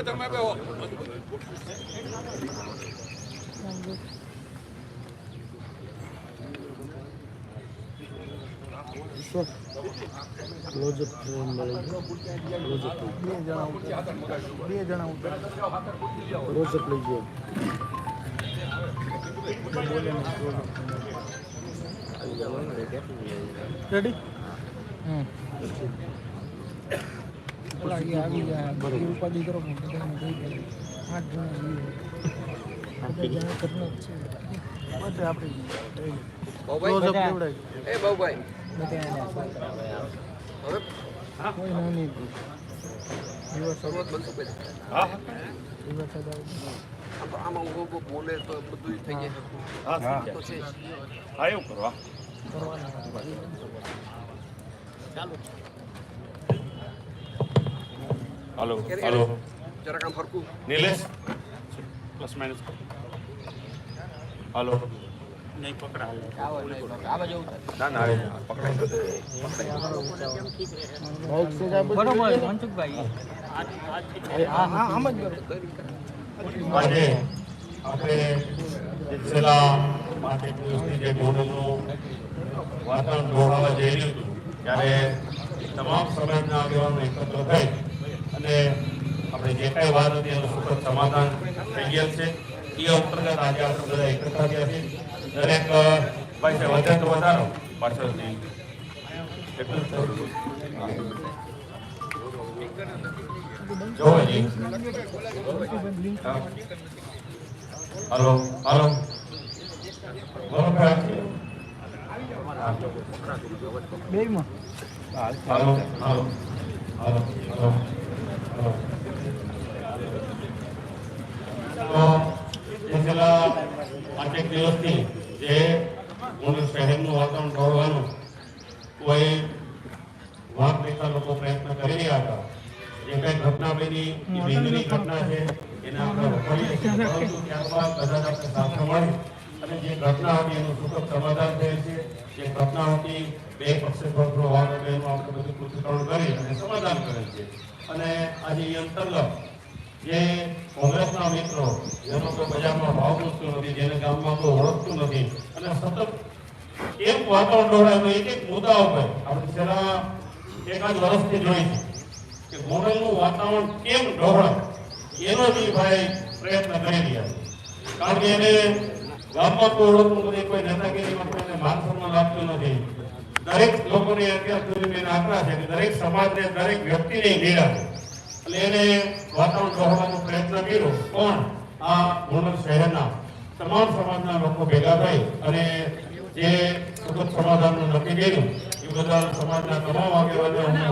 તમે ક્લોઝઅપ મળી ક્લોઝઅપ બે જણા ક્લોઝઅપ લઈ ગયો રેડી ઉપાધિ કરો આમાં ઉભો બોલે તો બધું થઈ જાય. એવું કરવા ચાલો હાલો જરાક આમ ફરકું નિલેશ પ્લસ માઇનસ હાલો નહીં પકડા ના ના બરોબર મનસુખભાઈ આજે આપણે છેલ્લા 5 દિવસની જે મોડલનું વાતાવરણ દોડાવવા જઈ રહ્યું હતું ત્યારે તમામ સમાજના આગેવાનો એકત્ર થઈ અને આપણે જે કાંઈ વાત હતી એનું સુખદ સમાધાન થઈ ગયા છે. એ અંતર્ગત આજે આપણે બધા એકત્ર થયા છીએ. દરેક પાસે વધે તો વધારો પાછળથી એટલું જ જોવાજી. હાલો હાલો બેમાં હાલો હાલો હાલો હાલો તો છેલ્લા 5 દિવસથી જે મોડલ શહેરનું વાતાવરણ ઢોળવાનું કોઈ વાંક દેતા લોકો પ્રયત્ન કરી રહ્યા હતા. જે કઈ ઘટના બની એ બિંદુની ઘટના છે એને આપણે વખોડીએ છીએ, પરંતુ ત્યારબાદ બધા આપણે સાથે મળી અને જે ઘટના હતી એનું સુખદ સમાધાન થયેલ છે. જે ઘટના હતી બે પક્ષે થોડો વાદ હતો એનું આપણે બધું પૃથ્થકરણ કરી અને સમાધાન કરેલ છે. અને આજે એ અંતર્ગત જે કોંગ્રેસના મિત્રો જેનો કોઈ બજારમાં ભાવ પૂછતું નથી, જેને ગામમાં કોઈ ઓળખતું નથી અને સતત એક વાતાવરણ દોડાય એક મુદ્દા ઉપર આપણે છેલ્લા 1 વર્ષથી જોઈ કે મોડલનું વાતાવરણ કેમ ઢોળાય એનો જ ભાઈ પ્રયત્ન કરી રહ્યા છે. કારણ કે એને ગામમાં કોઈ ઓળખતું નથી, કોઈ નેતાગીરીમાં કોઈને માન સન્માન આપતું નથી. દરેક લોકોને અત્યાર સુધી એના આંકડા છે કે દરેક સમાજને દરેક વ્યક્તિને નીડા છે એટલે એને વાતાવરણ ઢોળવાનો પ્રયત્ન કર્યો. પણ આ મોડલ શહેરના તમામ સમાજના લોકો ભેગા થઈ અને જે સુખદ સમાધાનનું નક્કી કર્યું એ બધા સમાજના તમામ આગેવાનોને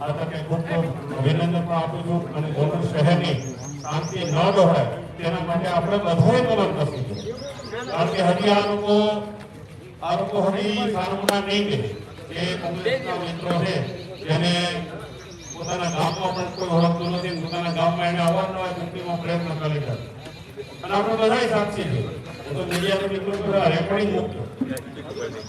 આ તકે ખૂબ ખૂબ અભિનંદન પણ આપું છું. અને મોડલ શહેરની શાંતિ ન દોડાય તેના માટે આપણે બધાએ કલમ કરવી જોઈએ. કારણ કે હજી આ લોકો હજી સારમુના નહીં દે. જે કોંગ્રેસના મિત્રો છે જેને પોતાના ગામમાં પણ કોઈ ઓળખતું નથી, પોતાના ગામમાં એને અવારનવાર ચૂંટણીમાં પ્રયત્ન કરી છે અને આપણે બધા સાક્ષી છે. હું તો મીડિયાના મિત્રો રેકોર્ડિંગ મૂકતો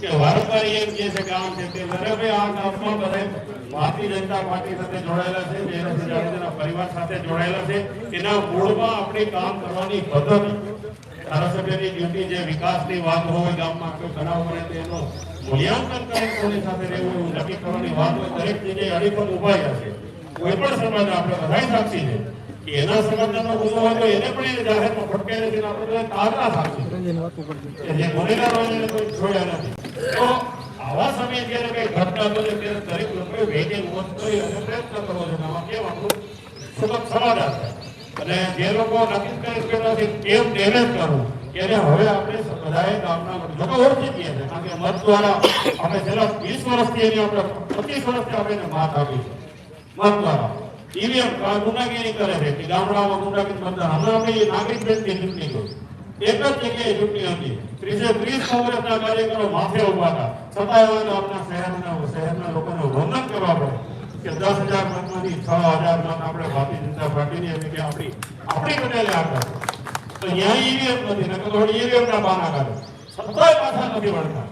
કે વારંવાર એમ કહે છે ગામ છે તે ભાઈ આ ગામમાં બધા ભારતીય જનતા પાર્ટી સાથે જોડાયેલા છે, જયરાજસિંહ જાડેજાના પરિવાર સાથે જોડાયેલા છે. એના મૂળમાં આપણે કામ કરવાની પદ્ધતિ, ધારાસભ્યની ડ્યુટી જે વિકાસની વાત હોય, ગામમાં કોઈ બનાવ બને તેનો મૂલ્યાંકન કરી કોની સાથે રહેવું એવું નક્કી કરવાની વાત હોય, દરેક જગ્યાએ અડીખમ ઉભા છે. કોઈ પણ સમાજ આપણે બધા સાક્ષી છે કે એના સમાજનો ગુનો હોય તો એને પણ એને જાહેરમાં ફટકારે છે. આપણે બધા તાજા સાક્ષી છે જે ગુનેગાર હોય એને કોઈ છોડ્યા નથી. તો આવા સમયે જ્યારે કઈ ઘટના બને ત્યારે દરેક લોકોએ ભેગે મોત કરી અને પ્રયત્ન કરવો છે આમાં કેમ આપણું સુખદ સમાધાન થાય. અને જે લોકો નક્કી કરી બેઠા છે કેમ ડેમેજ કરવું એને હવે આપણે બધાએ ગામના લોકો ઓળખી ગયા છે. કારણ કે મત દ્વારા આપણે છેલ્લા 20 વર્ષથી એની આપણે 25 વર્ષથી આપણે એને માત આપી છે. મત દ્વારા ઈવીએમ ગુંડાગીરી કરે છે કે ગામડામાં ગુંડાગીરી મતદાન. હમણાં આપણે નાગરિક બેંકની ચૂંટણી ગઈ, એક જ જગ્યાએ ચૂંટણી હતી. 30 કોંગ્રેસના કાર્યકરો માથે ઉભા હતા, છતાં આપણા શહેરના લોકોને વંદન કરવા પડે. કે 10,000 મતમાંથી 6,000 મત આપણે ભારતીય જનતા પાર્ટીની અને કે આપણી બનેલી આગળ તો અહીંયા ઈવીએમ નથી ને તો ઈવીએમ ના બહાના કાઢે સત્તાય પાછા નથી વળતા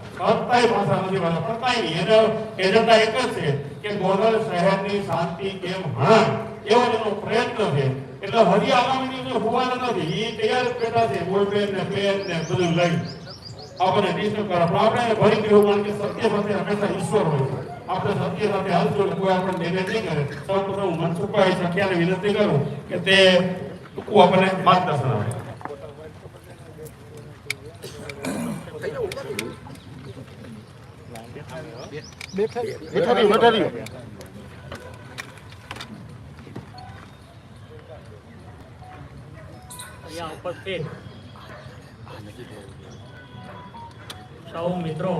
પતાય નહીં એનો એજન્ડા એક જ છે કે ગોંડલ શહેરની શાંતિ કેમ હણાય એવો એનો પ્રયત્ન છે એટલે હજી આગામી દિવસે હોવાના નથી એ તૈયાર જ બેઠા છે બોલપેન ને પેન ને બધું લઈ આપણે ડિસ્ટર્બ કરે પણ આપણે ભરી ગયું કારણ કે સત્ય સાથે હંમેશા ઈશ્વર હોય છે આપણે સત્ય સાથે હાલજો કોઈ આપણે નિર્ણય નહીં કરે સૌપ્રથમ હું મનસુખભાઈ સખિયાને વિનંતી કરું કે તે ટૂંકું આપણને માર્ગદર્શન આપે. બેઠા અહીંયા ઉપસ્થિત સૌ મિત્રો,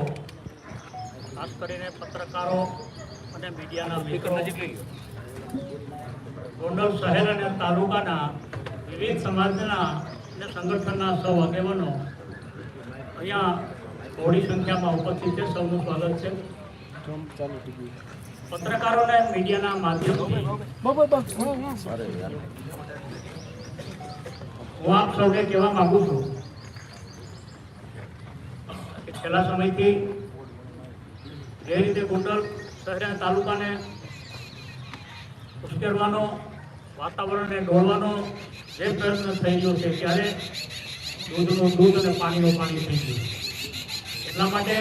ખાસ કરીને પત્રકારો અને મીડિયાના મિત્રો, ગોંડલ શહેર અને તાલુકાના વિવિધ સમાજના અને સંગઠનના સૌ આગેવાનો અહીંયા થોડી સંખ્યામાં ઉપસ્થિત છે. સૌનું સ્વાગત છે. પત્રકારો અને મીડિયાના માધ્યમથી હું આપ સૌને કહેવા માંગુ છું કે છેલ્લા સમયથી જે રીતે ગોંડલ શહેર અને તાલુકાને ઉશ્કેરવાનો, વાતાવરણને ડોળવાનો જે પ્રયત્ન થઈ રહ્યો છે ત્યારે દૂધનું દૂધ અને પાણીનું પાણી થઈ ગયું. એટલા માટે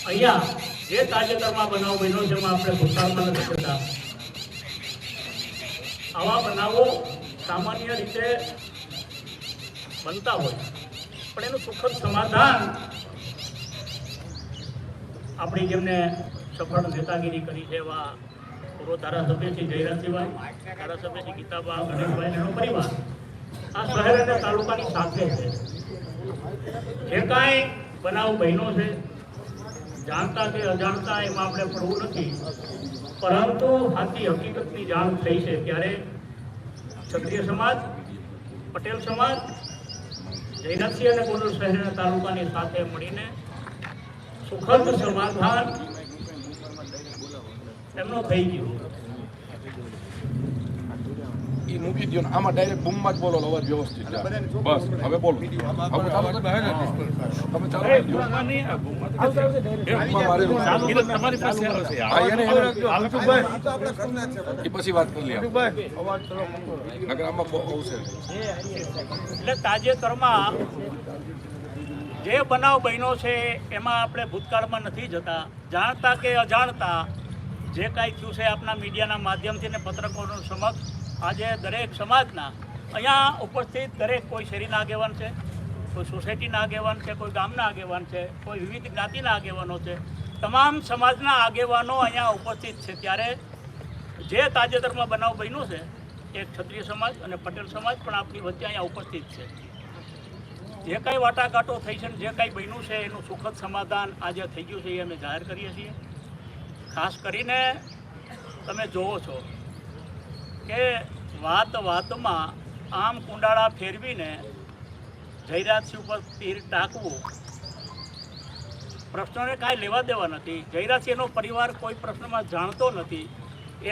અહીંયા જે તાજેતરમાં બનાવ બન્યો છે એમાં આપણે ભૂતકાળમાં નથી કરતા. આવા બનાવો સામાન્ય રીતે બનતા હોય પણ એનું સુખદ સમાધાન આપણી જેમને સફળ નેતાગીરી કરી છે એવા પૂર્વ ધારાસભ્ય શ્રી જયરાજસિંહભાઈ, ધારાસભ્ય શ્રી ગીતાબા, ગણેશભાઈ એનો પરિવાર આ શહેર અને તાલુકાની સાથે છે. જે કાંઈ બનાવ બન્યો છે જાણતા કે અજાણતા એમાં આપણે પડવું નથી, પરંતુ સાચી હકીકતની જાણ થઈ છે ત્યારે ક્ષત્રિય સમાજ, પટેલ સમાજ, જયરાજસિંહ અને ગોંડલ શહેર અને તાલુકાની સાથે મળીને સુખદ સમાધાન એમનો થઈ ગયો. ઈ મૂકી દો આમાં ડાયરેક્ટ બૂમમાં જ બોલો અવાજ વ્યવસ્થિત જાય. બસ હવે બોલો હવે ચાલો તમે ચાલો તમારી પાસે આવશે એ પછી વાત કરી લઈએ અગર આમાં બહુ આવશે. એટલે તાજેતરમાં જે બનાવ બન્યો છે એમાં આપણે ભૂતકાળમાં નથી જતા. જાણતા કે અજાણતા જે કાંઈ થયું છે આપના મીડિયાના માધ્યમથી ને પત્રકારો સમક્ષ આજે દરેક સમાજના અહીંયા ઉપસ્થિત દરેક કોઈ શેરીના આગેવાન છે, કોઈ સોસાયટીના આગેવાન છે, કોઈ ગામના આગેવાન છે, કોઈ વિવિધ જ્ઞાતિના આગેવાનો છે, તમામ સમાજના આગેવાનો અહીંયા ઉપસ્થિત છે. ત્યારે જે તાજેતરમાં બનાવ બન્યો છે એ ક્ષત્રિય સમાજ અને પટેલ સમાજ પણ આપણી વચ્ચે અહીંયા ઉપસ્થિત છે. જે કાંઈ વાટાઘાટો થઈ છે, જે કાંઈ બન્યું છે એનું સુખદ સમાધાન આજે થઈ ગયું છે એ અમે જાહેર કરીએ છીએ. ખાસ કરીને તમે જોવો છો કે વાત વાતમાં આમ કુંડાળા ફેરવીને જયરાજસિંહ ઉપર તીર ટાંકવું, પ્રશ્નોને કાંઈ લેવા દેવા નથી. જયરાજસિંહનો પરિવાર કોઈ પ્રશ્નમાં જાણતો નથી.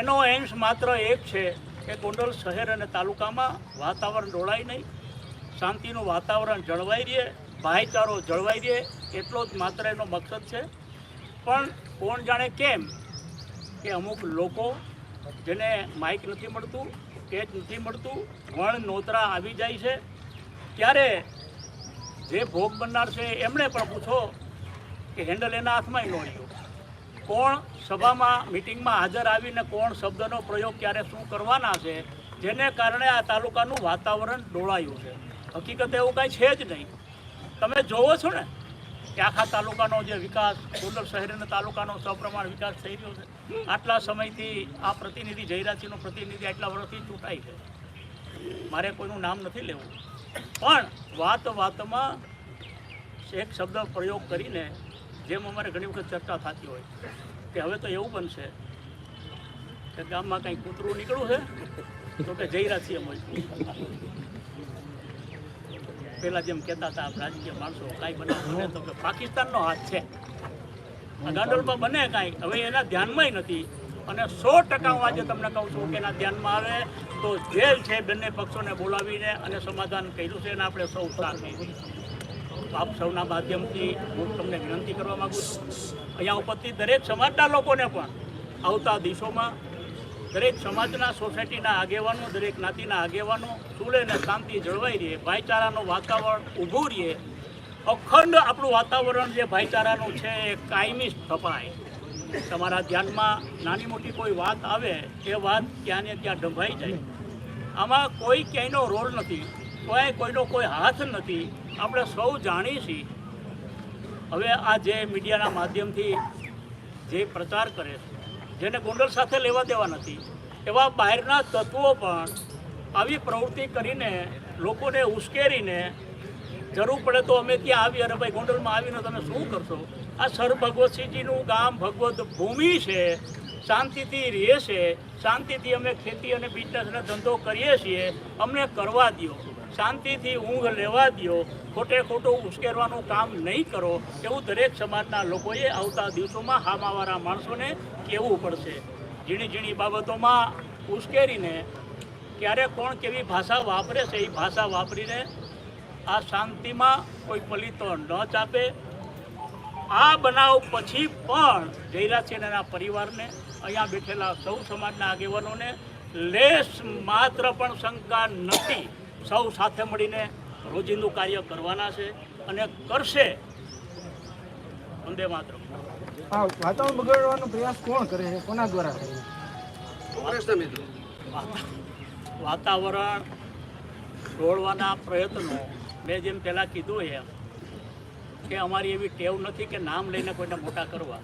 એનો એમ્સ માત્ર એક છે કે ગોંડલ શહેર અને તાલુકામાં વાતાવરણ ડોળાય નહીં, શાંતિનું વાતાવરણ જળવાઈ રહે, ભાઈચારો જળવાઈ રહે, એટલો જ માત્ર એનો મકસદ છે. પણ કોણ જાણે કેમ કે અમુક લોકો જેને માઇક નથી મળતું, સ્ટેજ નથી મળતું, વણ નોતરા આવી જાય છે, ત્યારે જે ભોગ બનનાર છે એમણે પણ પૂછો કે હેન્ડલ એના હાથમાં ન રહ્યું. કોણ સભામાં મિટિંગમાં હાજર આવીને કોણ શબ્દનો પ્રયોગ ક્યારે શું કરવાના છે, જેને કારણે આ તાલુકાનું વાતાવરણ ડોળાયું છે. હકીકત એવું કાંઈ છે જ નહીં. તમે જોવો છો ને કે આખા તાલુકાનો જે વિકાસ, ગોંડલ શહેર અને તાલુકાનો સપ્રમાણ વિકાસ થઈ રહ્યો છે. આટલા સમયથી આ પ્રતિનિધિ જયરાજસિંહનો પ્રતિનિધિ આટલા વર્ષથી ચૂંટાય છે. મારે કોઈનું નામ નથી લેવું, પણ વાત વાતમાં એક શબ્દ પ્રયોગ કરીને જેમ અમારે ઘણી વખત ચર્ચા થતી હોય કે હવે તો એવું બનશે કે ગામમાં કંઈ કૂતરું નીકળ્યું છે તો કે જયરાજસિંહ મળ્યું. પહેલાં જેમ કહેતા હતા રાજકીય માણસો કાંઈ બને તો કે પાકિસ્તાનનો હાથ છે, આ ગાંડોળમાં બને કાંઈ, હવે એના ધ્યાનમાં નથી. અને 100% હું આજે તમને કહું છું કે એના ધ્યાનમાં આવે તો જેલ છે બંને પક્ષોને બોલાવીને અને સમાધાન કર્યું છે અને આપણે સૌ સાથ દઈશું. આપ સૌના માધ્યમથી હું તમને વિનંતી કરવા માગું છું, અહીંયા ઉપસ્થિત દરેક સમાજના લોકોને પણ આવતા દિવસોમાં દરેક સમાજના સોસાયટીના આગેવાનો, દરેક જ્ઞાતિના આગેવાનો સુલે અને શાંતિ જળવાઈ રહે, ભાઈચારાનું વાતાવરણ ઊભું રહે, અખંડ આપણું વાતાવરણ જે ભાઈચારાનું છે એ કાયમી સ્થપાય. તમારા ધ્યાનમાં નાની મોટી કોઈ વાત આવે એ વાત ત્યાં ને ત્યાં ડંભાઈ જાય. આમાં કોઈ ક્યાંયનો રોલ નથી, કોઈનો કોઈ હાથ નથી. આપણે સૌ જાણીએ છીએ. હવે આ જે મીડિયાના માધ્યમથી જે પ્રચાર કરે છે, જેને ગોંડલ સાથે લેવા દેવા નથી, એવા બહારના તત્વો પણ આવી પ્રવૃત્તિ કરીને લોકોને ઉશ્કેરીને જરૂર પડે તો અમે ત્યાં આવી, અને ભાઈ ગોંડલમાં આવીને તમે શું કરશો? આ સર ભગવતસિંહજીનું ગામ ભગવત ભૂમિ છે, શાંતિથી રહે છે, શાંતિથી અમે ખેતી અને બિઝનેસનો ધંધો કરીએ છીએ, અમને કરવા દો, શાંતિથી ઊંઘ લેવા દો, ખોટે ખોટું ઉશ્કેરવાનું કામ નહીં કરો. એવું દરેક સમાજના લોકોએ આવતા દિવસોમાં હામાવાળા માણસોને કહેવું પડશે. ઝીણી ઝીણી બાબતોમાં ઉશ્કેરીને ક્યારે કોણ કેવી ભાષા વાપરે છે, એ ભાષા વાપરીને આ શાંતિમાં કોઈ પલિતો ન ચાપે. આ બનાવ પછી પણ જયરાજસિંહ એના પરિવારને, અહીંયા બેઠેલા સૌ સમાજના આગેવાનોને લેશ માત્ર પણ શંકા નથી. સૌ સાથે મળીને રોજિંદું કાર્ય કરવાના છે અને કરશે. વંદે માતરમ. હા, વાતાવરણ બગાડવાનો પ્રયાસ કોણ કરે છે, કોના દ્વારા કરે છે? વાતાવરણ દોડવાના પ્રયત્નો મેં જેમ પહેલાં કીધું એમ કે અમારી એવી ટેવ નથી કે નામ લઈને કોઈને મોટા કરવા.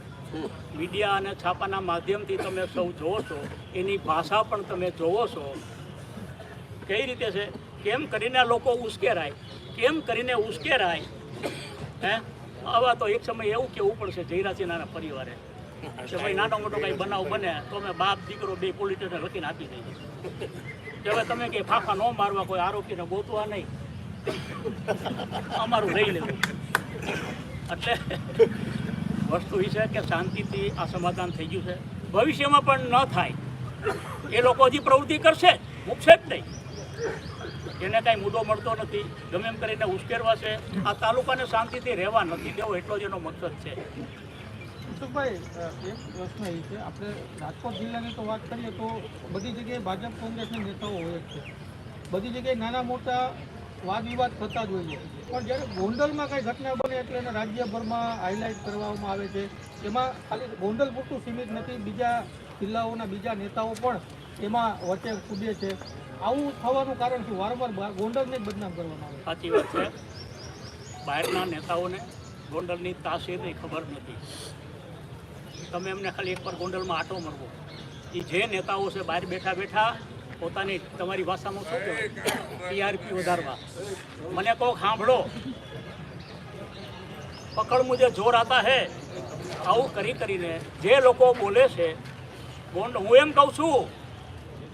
મીડિયા અને છાપાના માધ્યમથી તમે સૌ જોવો છો, એની ભાષા પણ તમે જોવો છો કઈ રીતે છે, કેમ કરીને લોકો ઉશ્કેરાય, કેમ કરીને ઉશ્કેરાય. આવા તો એક સમય એવું કહેવું પડશે જયરાજસિંહના પરિવારે કે ભાઈ નાનો મોટો કંઈ બનાવ બને તો અમે બાપ દીકરો બે પોલીસ સ્ટેશન લખીને આપી દઈએ કે હવે તમે કંઈ ફાંફા ન મારવા, કોઈ આરોપીને ગોતવા નહીં, અમારું લઈ લેવું. એટલે વસ્તુ એ છે કે શાંતિથી આ સમાધાન થઈ ગયું છે. ભવિષ્યમાં પણ ન થાય. એ લોકો હજી પ્રવૃત્તિ કરશે, મૂકશે જ નહીં. એને કાંઈ મુદ્દો મળતો નથી, ગમે એમ કરીને ઉશ્કેરવા છે. આ તાલુકાને શાંતિથી રહેવા નથી દેવો, એટલો જ એનો મકસદ છે. ભાઈ, એક પ્રશ્ન એ છે, આપણે રાજકોટ જિલ્લાની તો વાત કરીએ તો બધી જગ્યાએ ભાજપ કોંગ્રેસના નેતાઓ હોય જ છે, બધી જગ્યાએ નાના મોટા વાદ વિવાદ થતા જ હોય છે. પણ જ્યારે ગોંડલમાં કંઈ ઘટના બને એટલે એને રાજ્યભરમાં હાઇલાઇટ કરવામાં આવે છે. એમાં ખાલી ગોંડલ પૂરતું સીમિત નથી, બીજા જિલ્લાઓના બીજા નેતાઓ પણ એમાં વચ્ચે કૂદે છે. આવું થવાનું કારણ શું? વારંવાર ગોંડલને જ બદનામ કરવામાં આવે. સાચી વાત છે. બહારના નેતાઓને ગોંડલની તાસીરની ખબર નથી. તમે એમને ખાલી એકવાર ગોંડલમાં આટો મરવો, એ જે નેતાઓ છે બહાર બેઠા બેઠા પોતાની, તમારી ભાષામાં શું કહેવાય, ટીઆરપી વધારવા. મને કહો સાંભળો, પકડ મુજે જોર આતા હે, આવું કરીને જે લોકો બોલે છે હું એમ કહું છું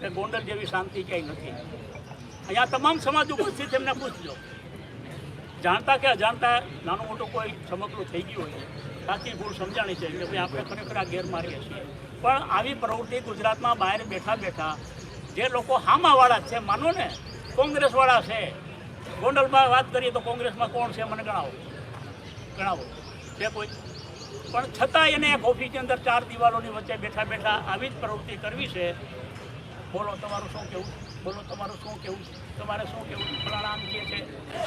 કે ગોંડલ જેવી શાંતિ ક્યાંય નથી. અહીંયા તમામ સમાજ ઉપસ્થિત એમને પૂછજો, જાણતા કે અજાણતા નાનું મોટું કોઈ સમગ્ર થઈ ગયું હોય, સાચી ભૂલ સમજાણી છે કે ભાઈ આપણે ખરેખર આ ગેરમાર્ગે છીએ. પણ આવી પ્રવૃત્તિ ગુજરાતમાં બહાર બેઠા બેઠા જે લોકો હામાવાળા છે, માનો ને કોંગ્રેસવાળા છે, ગોંડલમાં વાત કરીએ તો કોંગ્રેસમાં કોણ છે મને ગણાવો છે કોઈ? પણ છતાં એને એક ઓફિસની અંદર 4 દિવાલોની વચ્ચે બેઠા બેઠા આવી જ પ્રવૃત્તિ કરવી છે. બોલો તમારું શું કહેવું, બોલો તમારું શું કહેવું, તમારે શું કહેવું? ફલાણા આમ કહે છે,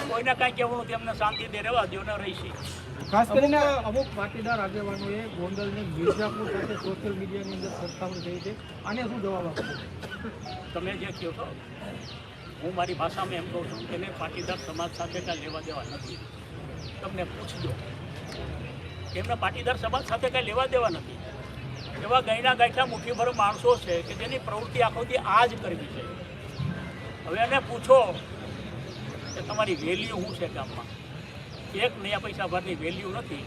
કોઈને કાંઈ કહેવું નથી, અમને શાંતિથી રહેવા દો ને રહીશી. ખાસ કરીને અમુક પાટીદાર આગેવાનોએ ગોંડલને મિર્ઝાપુર સાથે સોશિયલ મીડિયાની અંદર સરખામણી કરી છે. આને શું જવાબ આપો? તમે જે કહો છો, હું મારી ભાષામાં એમ કહું છું કે એને પાટીદાર સમાજ સાથે કાંઈ લેવા દેવા નથી. તમને પૂછજો, એમને પાટીદાર સમાજ સાથે કાંઈ લેવા દેવા નથી. એવા ગયના ગાંઠા મુઠ્ઠીભર માણસો છે કે જેની પ્રવૃત્તિ આખોથી આ જ કરવી છે. હવે એને પૂછો કે તમારી વેલ્યુ શું છે ગામમાં? 1 નયા પૈસા ભરની વેલ્યુ નથી.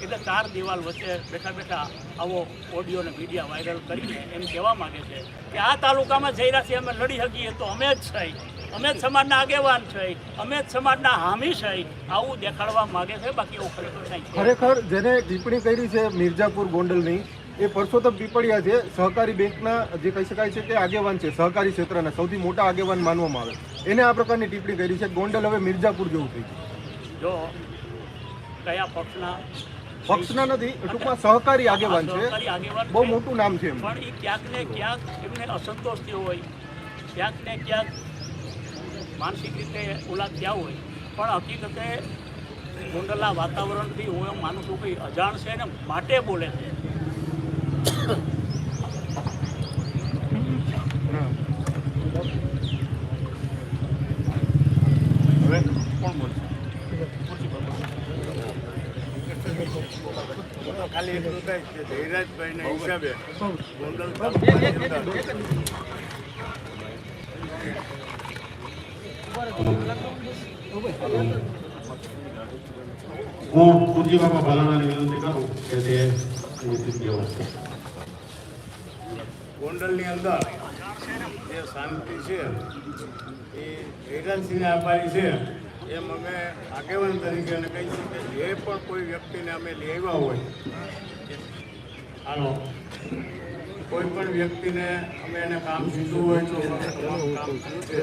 એટલે 4 દિવાલ વચ્ચે બેઠા બેઠા આવો ઓડિયો અને મીડિયા વાયરલ કરીને એમ કહેવા માગે છે કે આ તાલુકામાં જયરાજસિંહ અમે લડી શકીએ તો અમે જ છીએ, અમે જ સમાજના આગેવાન છીએ, અમે જ સમાજના હામી છીએ, આવું દેખાડવા માગે છે. બાકી એવું ખરેખર કંઈ છે. ખરેખર જેને ટિપ્પણી કરી છે મિર્ઝાપુર ગોંડલની, એ પરસોત્તમ પીપળિયા છે, સહકારી બેંકના જે કહી શકાય છે કે આગેવાન છે, સહકારી ક્ષેત્રના સૌથી મોટા આગેવાન માનવામાં આવે. એને આ પ્રકારની ટિપ્પણી કરી છે. ગોંડલ હવે મિર્ઝાપુર જેવું થઈ ગયું. જો કયા પક્ષના નથી, ટૂંકમાં સહકારી આગેવાન છે, સહકારી આગેવાન બહુ છે. મોટું નામ છે એમ. પણ એ ક્યાંક ને ક્યાંક એમને અસંતોષ થયો હોય, ક્યાંક ને ક્યાંક માનસિક રીતે ઓલા થયા હોય, પણ હકીકતે ગોંડલના વાતાવરણથી હું એમ માનું છું કે અજાણ છે ને માટે બોલે છે. હવે કોણ બોલશે? ખાલી એટલું થાય કે ધૈરાજભાઈના હિસાબે ગોંડલ હું પૂજ્ય બાબા બાલાણાને વિનંતી કરું કે તે કહેવું. ગોંડલની અંદર જે શાંતિ છે એ ધૈરાજસિંહને આભારી છે. એમ અમે આગેવાન તરીકે અને કહી શકીએ જે પણ કોઈ વ્યક્તિને અમે લઈ આવ્યા હોય, હાલો કોઈ પણ વ્યક્તિને અમે એને કામ સીધું હોય તો તમામ કામ થયું છે.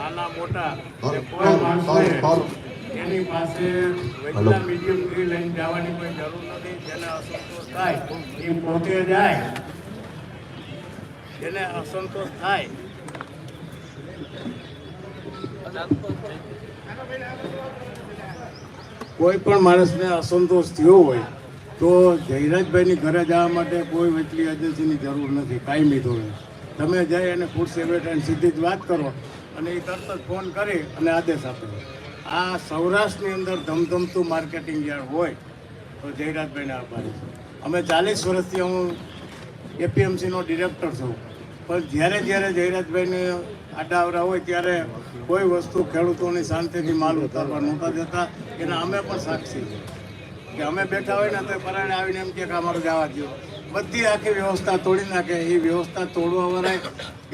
નાના મોટા જે કોઈ માણસ હોય એની પાસે વચલા મીડિયમથી લઈને જવાની કોઈ જરૂર નથી. જેને અસંતોષ થાય એ પોતે જાય, જેને અસંતોષ થાય કોઈ પણ માણસને અસંતોષ થયો હોય તો જયરાજભાઈની ઘરે જવા માટે કોઈ વચલી એજન્સીની જરૂર નથી. કાયમી ધોરણે તમે જઈ અને ફૂડ સેક્રેટરીને સીધી જ વાત કરો અને એ તરત જ ફોન કરી અને આદેશ આપે. આ સૌરાષ્ટ્રની અંદર ધમધમતું માર્કેટિંગ યાર્ડ હોય તો જયરાજભાઈને આભારી છે. અમે 40 વર્ષથી હું એપીએમસીનો ડિરેક્ટર છું, પણ જ્યારે જયરાજભાઈને આડાવરા હોય ત્યારે કોઈ વસ્તુ ખેડૂતોની શાંતિથી માલ ઉતારવા નહોતા દેતા. એના અમે પણ સાક્ષી છીએ કે અમે બેઠા હોય ને તો પરાણે આવીને એમ કે અમારું જવા દો. બધી આખી વ્યવસ્થા તોડી નાખે. એ વ્યવસ્થા તોડવાવાળા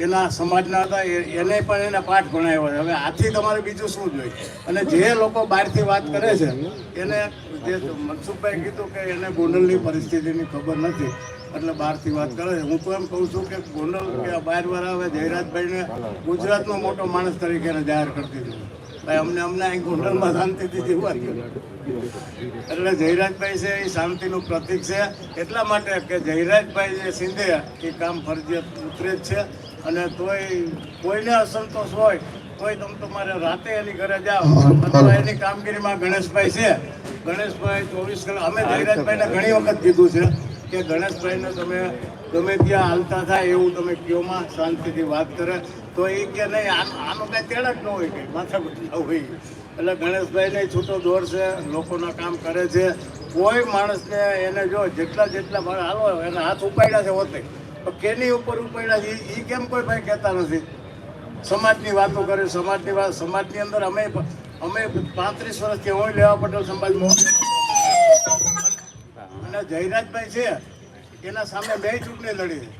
એના સમાજના હતા, એને પણ એના પાઠ ભણાવ્યા છે. હવે આથી તમારે બીજું શું જોઈએ? અને જે લોકો બહારથી વાત કરે છે એને જે મનસુખભાઈ કીધું કે એને ગોંડલની પરિસ્થિતિની ખબર નથી એટલે બહારથી વાત કરે છે. હું તો એમ કહું છું કે ગોંડલ કે બહારવાળા હવે જયરાજભાઈને ગુજરાતનો મોટો માણસ તરીકે જાહેર કરતી હતી. ભાઈ અમને અહીં ગોંડલમાં શાંતિથી જીવવા દો. એટલે જયરાજભાઈ છે એ શાંતિનું પ્રતીક છે. એટલા માટે કે જયરાજભાઈ જે સિંધે એ કામ ફરજિયાત ઉતરે જ છે. અને તોય કોઈને અસંતોષ હોય તોય તમે તમારે રાતે એની ઘરે જાઓ અથવા એની કામગીરીમાં ગણેશભાઈ છે. ગણેશભાઈ 24 કલાક અમે જયરાજભાઈને ઘણી વખત કીધું છે કે ગણેશભાઈને તમે ગમે ત્યાં હાલતા થાય એવું તમે કયોમાં શાંતિથી વાત કરે તો એ કે નહીં આનો કાંઈ તેડ જ ન હોય, કંઈ માથા બદલા હોય. એટલે ગણેશભાઈને છૂટો દોર છે, લોકોના કામ કરે છે. કોઈ માણસને એને જો જેટલા હાલો એને હાથ ઉપાડ્યા છે હોતે તો કેની ઉપર ઉપાડ્યા છે એ કેમ કોઈ ભાઈ કહેતા નથી. સમાજની વાતો કરે, સમાજની વાત. સમાજની અંદર અમે 35 વર્ષથી હું લેવા પટેલ સમાજમાં અને જયરાજભાઈ છે એના સામે 2 ચૂંટણી લડી છે.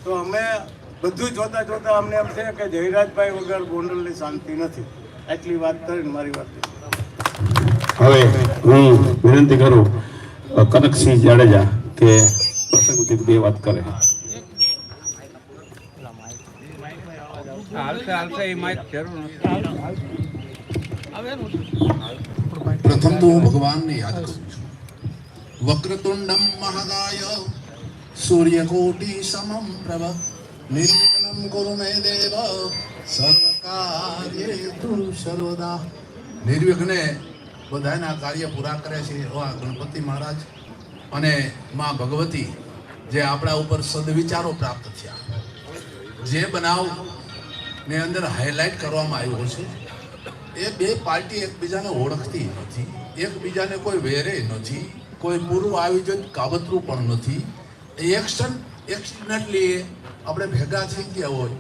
તો અમે બધું જોતા અમને એમ છે કે જયરાજભાઈ વગર ગોંડલની શાંતિ નથી. એટલી વાત કરીને મારી વાત. હવે હું વિનંતી કરું કનકસિંહ જાડેજા કે પ્રસંગ ઉચિત 2 વાત કરે. પ્રથમ તો હું ભગવાનને યાદ કરું છું. વક્રતુંડમ મહાકાય સૂર્યકોટિ સમમ પ્રભ નિર્વિઘ્નમ કુરુ મે દેવ સર્વકાર્યેષુ સર્વદા. નિર્વિઘ્ને બધાના કાર્ય પૂરા કરે છે એવા ગણપતિ મહારાજ અને માં ભગવતી જે આપણા ઉપર સદવિચારો પ્રાપ્ત થયા, જે બનાવ ને અંદર હાઇલાઇટ કરવામાં આવ્યો છે એ 2 પાર્ટી એકબીજાને ઓળખતી નથી, એકબીજાને કોઈ વેરે નથી, કોઈ પૂરું આયોજન કાવતરું પણ નથી. એક્સિડન્ટલી આપણે ભેગા થઈ ગયા હોય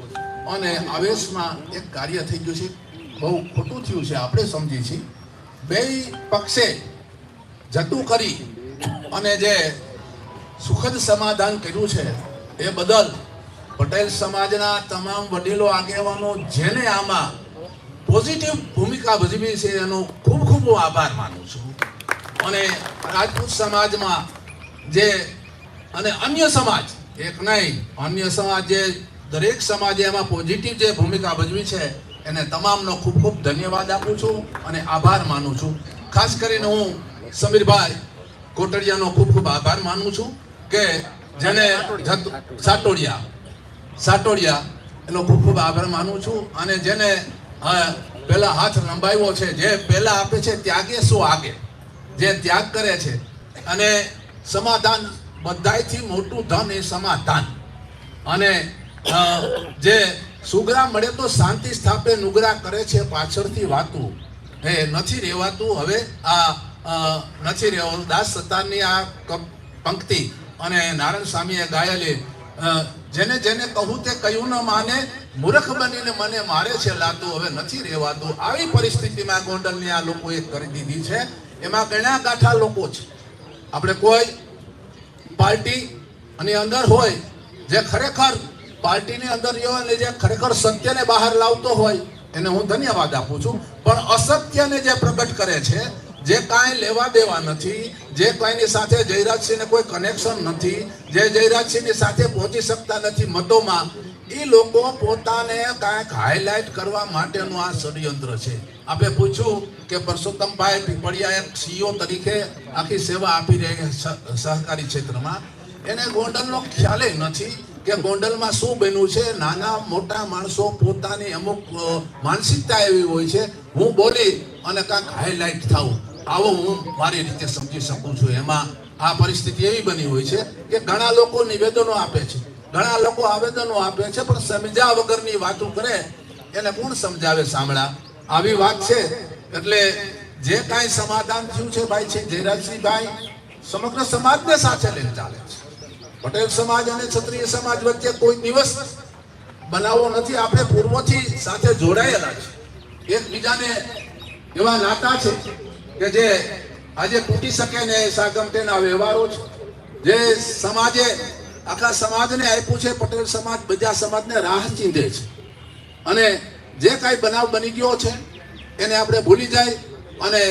અને આવેશમાં એક કાર્ય થઈ ગયું છે, બહુ ખોટું થયું છે, આપણે સમજી છીએ. 2 પક્ષે જતું કરી અને જે સુખદ સમાધાન કર્યું છે એ બદલ પટેલ સમાજના તમામ વડીલો આગેવાનો જેને આમાં પોઝિટિવ ભૂમિકા ભજવી છે એનો ખૂબ ખૂબ આભાર માનું છું. અને રાજપૂત સમાજમાં જે અને અન્ય સમાજ એક નહીં, અન્ય સમાજ જે દરેક સમાજે એમાં પોઝિટિવ જે ભૂમિકા ભજવી છે એને તમામનો ખૂબ ખૂબ ધન્યવાદ આપું છું અને આભાર માનું છું. ખાસ કરીને હું સમીરભાઈ કોટડિયાનો ખૂબ ખૂબ આભાર માનું છું કે જેને સાટોડિયા એનો ખૂબ ખૂબ આભાર માનું છું અને જેને પહેલા હાથ લંબાવ્યો છે, જે પહેલા આપે છે ત્યાગે શું આગે, જે ત્યાગ કરે છે. અને સમાધાન બધાયથી મોટું ધન એ સમાધાન. અને જે સુગરા મળે તો શાંતિ સ્થાપે, નુગરા કરે છે પાછળથી વાતું. એ નથી રહેવાતું. હવે આ નથી રહેવાનું. દાસ સતારની આ પંક્તિ અને નારાયણ સ્વામીએ ગાયેલી, જેને જેને કહું તે કહ્યું ન માને, મૂર્ખ બનીને મને મારે છે લાતું, હવે નથી રહેવાતું. આવી પરિસ્થિતિમાં ગોંડલની આ લોકોએ કરી દીધી છે. એમાં ઘણા ગાંઠા લોકો છે. આપણે કોઈ પાર્ટી અને અંદર હોય જે ખરેખર પાર્ટીની અંદર રહ્યો અને જે ખરેખર સત્યને બહાર લાવતો હોય એને હું ધન્યવાદ આપું છું. પણ અસત્યને જે પ્રગટ કરે છે, જે કાંઈ લેવા દેવા નથી, જે કાંઈની સાથે જયરાજસિંહને કોઈ કનેક્શન નથી, જે જયરાજસિંહની સાથે પહોંચી શકતા નથી મતોમાં, એ લોકો પોતાને કાંઈક હાઇલાઇટ કરવા માટેનું આ ષડયંત્ર છે. આપણે પૂછ્યું કે પરસોત્તમભાઈ પીપળિયા એક સીઓ તરીકે આખી સેવા આપી રહી સહકારી ક્ષેત્રમાં, એને ગોંડલનો ખ્યાલ નથી કે ગોંડલમાં શું બન્યું છે. નાના મોટા માણસો પોતાની અમુક માનસિકતા એવી હોય છે, હું બોલી અને કાંઈક હાઇલાઇટ થાઉં, આવો હું મારી રીતે સમજી શકું છું. એમાં આ પરિસ્થિતિ એવી બની હોય છે કે ઘણા લોકો નિવેદનો આપે છે, ઘણા લોકો આવેદનો આપે છે, પણ સમજ્યા વગરની વાતો કરે એને કોણ સમજાવે સાંભળા. આવી વાત છે. એટલે જે કાંઈ સમાધાન થયું છે ભાઈ છે જયરાજસિંહભાઈ સમગ્ર સમાજને સાથે લઈને ચાલે છે. પટેલ સમાજ અને ક્ષત્રિય સમાજ વચ્ચે કોઈ દિવસ બનાવો નથી. આપણે પૂર્વથી સાથે જોડાયેલા છે. એકબીજાને એવા નાતા છે કે જે આજે તૂટી શકે ને સાગમટેના વ્યવહારો છે. જે સમાજે આખા સમાજને આપ્યું છે, પટેલ સમાજ બીજા સમાજને રાહ ચીંધે છે. અને જે કાંઈ બનાવ બની ગયો છે એને આપણે ભૂલી જાય અને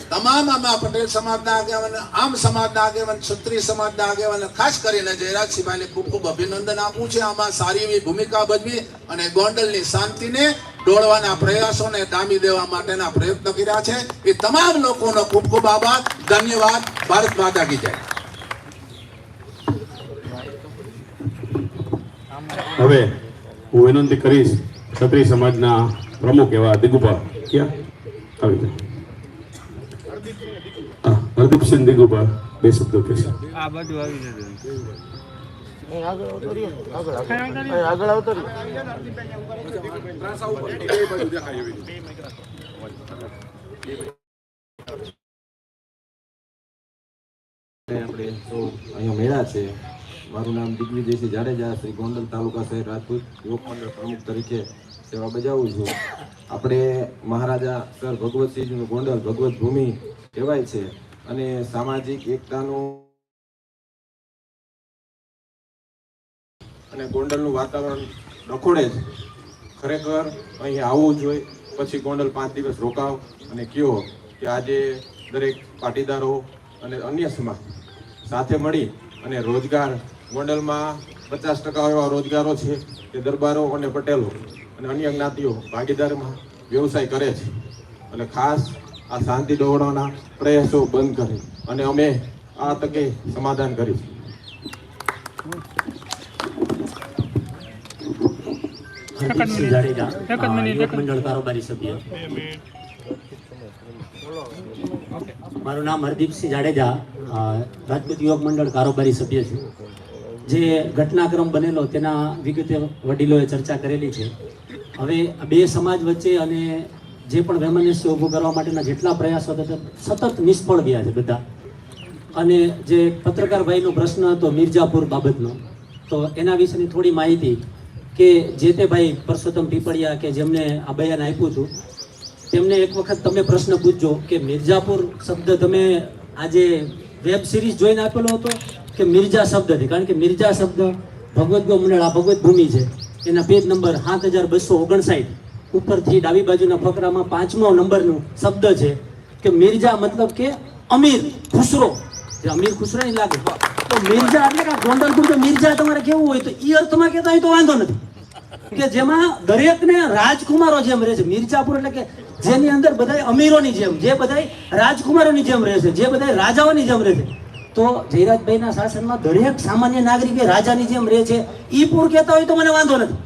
તમામ આમાં પટેલ સમાજના આગેવાન, આમ સમાજના આગેવાન, ક્ષત્રિય સમાજના આગેવાન, ખાસ કરીને જયરાજસિંહભાઈને ખૂબ ખૂબ અભિનંદન આપું છે. આમાં સારી એવી ભૂમિકા ભજવી અને ગોંડલની શાંતિને દોડવાના પ્રયાસોને ડામી દેવા માટેના પ્રયત્નો કર્યા છે. એ તમામ લોકોનો ખૂબ ખૂબ આભાર, ધન્યવાદ. ભારત માતા કી જય. હવે હું વિનંતી કરીશ ક્ષત્રિય સમાજના પ્રમુખ એવા દિગુભા ક્યાં આવી જાય, હરદીપસિંહ દિગુભા બે શબ્દો કહેશે. આ બાજુ આવી જજો. આગળ આવતો આપણે તો અહીંયા મેળા છે. મારું નામ દિગ્વિજયસિંહ જાડેજા, શ્રી ગોંડલ તાલુકા શહેર રાજપૂત યુવક મંડળ પ્રમુખ તરીકે સેવા બજાવું છું. આપણે મહારાજા સર ભગવતસિંહનું ગોંડલ ભગવત ભૂમિ કહેવાય છે અને સામાજિક એકતાનું અને ગોંડલનું વાતાવરણ રખોડે છે. ખરેખર અહીં આવવું જોઈએ. પછી ગોંડલ 5 દિવસ રોકાવ અને કયો કે આજે દરેક પાટીદારો અને અન્ય સમાજ સાથે મળી અને રોજગાર ગોંડલમાં 50% એવા રોજગારો છે કે દરબારો અને પટેલો અને અન્ય જ્ઞાતિઓ ભાગીદારીમાં વ્યવસાય કરે છે. અને ખાસ આ શાંતિ દોડવાના પ્રયાસો બંધ કરે અને અમે આ તકે સમાધાન કરીશું. મંડળ કારોબારી સભ્ય. મારું નામ હરદીપસિંહ જાડેજા, રાજપૂત યુવક મંડળ કારોબારી સભ્ય છું. જે ઘટનાક્રમ બનેલો તેના વિગતે વડીલોએ ચર્ચા કરેલી છે. હવે બે સમાજ વચ્ચે અને જે પણ વૈમનસ્ય ઊભું કરવા માટેના જેટલા પ્રયાસો હતા સતત નિષ્ફળ ગયા છે બધા. અને જે પત્રકાર ભાઈનો પ્રશ્ન હતો મિર્જાપુર બાબતનો, તો એના વિશેની થોડી માહિતી કે જે તે ભાઈ પરસોત્તમ પીપળિયા કે જેમને આ બયાન આપ્યું હતું તેમને એક વખત તમે પ્રશ્ન પૂછજો કે મિર્જાપુર શબ્દ તમે આજે વેબ સિરીઝ જોઈને આપેલો હતો કે મિર્જા શબ્દથી? કારણ કે મિર્જા શબ્દ ભગવત ગો મંડળ આ ભગવત ભૂમિ છે એના પેજ નંબર 7259 ઉપરથી ડાબી બાજુના ફકરામાં 5મો નંબરનું શબ્દ છે કે મિર્જા મતલબ કે અમીર ખુસરો. જે અમીર ખુસરો નહીં લાગે તો મિર્જા એટલે કે ગોંડલ પૂરતો મિર્જા તમારે કેવું હોય તો એ અર્થમાં કહેતા હોય તો વાંધો નથી, કે જેમાં દરેકને રાજકુમારો જેમ રહે છે. મિર્જાપુર એટલે કે જેની અંદર બધા અમીરોની જેમ, જે બધા રાજકુમારોની જેમ રહે છે, જે બધા રાજાઓની જેમ રહે છે. તો જયરાજભાઈના શાસનમાં દરેક સામાન્ય નાગરિક રાજાની જેમ રહે છે. ઈ પૂર કહેતા હોય તો મને વાંધો નથી,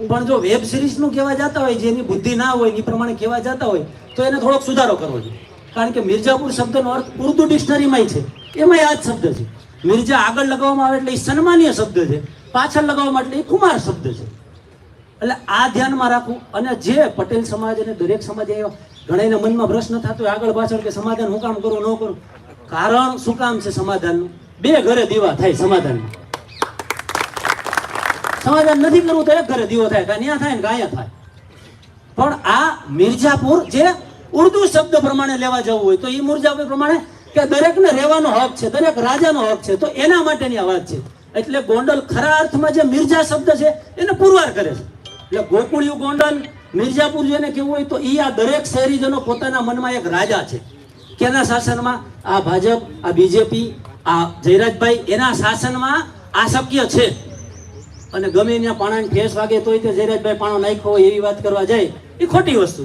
પણ જો વેબ સિરીઝનું કહેવા જતા હોય, જેની બુદ્ધિ ના હોય એ પ્રમાણે કહેવા જતા હોય તો એને થોડોક સુધારો કરવો જોઈએ. કારણ કે મિર્જાપુર શબ્દનો અર્થ ઉર્દુ ડિક્શનરીમાં છે, એમાં આ જ શબ્દ છે. મિર્જા આગળ લગાવવામાં આવે એટલે એ સન્માનીય શબ્દ છે, પાછળ લગાવવામાં એટલે એ કુમાર શબ્દ છે. એટલે આ ધ્યાનમાં રાખવું. અને જે પટેલ સમાજ અને દરેક સમાજ ઘણાના મનમાં પ્રશ્ન થતો હોય આગળ પાછળ કે સમાધાન હું કામ કરું ન કરું, કારણ શું કામ છે સમાધાનનું? 2 ઘરે દીવા થાય સમાધાનમાં. સમાધાન નથી કરવું તો 1 ઘરે દીવો થાય, કાં ન્યા થાય ને કાં અહીંયા થાય. પણ આ મિર્જાપુર જે ઉર્દુ શબ્દ પ્રમાણે લેવા જવું હોય તો એ મિર્જાપુર પ્રમાણે કે દરેકને રહેવાનો હક છે, દરેક રાજાનો હક છે, તો એના માટેની આ વાત છે. એટલે ગોંડલ ખરા અર્થમાં જે મિર્જા શબ્દ છે એને પુરવાર કરે છે. એટલે ગોકુળિયું ગોંડલ મિર્જાપુર જેને કેવું હોય તો એ આ દરેક શહેરીજનો પોતાના મનમાં એક રાજા છે. કેના શાસનમાં? આ ભાજપ, આ બીજેપી, આ જયરાજભાઈ એના શાસનમાં આ શક્ય છે. અને ગમે ત્યાં પાણાને ઠેસ વાગે તોય તે જયરાજભાઈ પાણો નાખ્યો હોય એવી વાત કરવા જાય એ ખોટી વસ્તુ.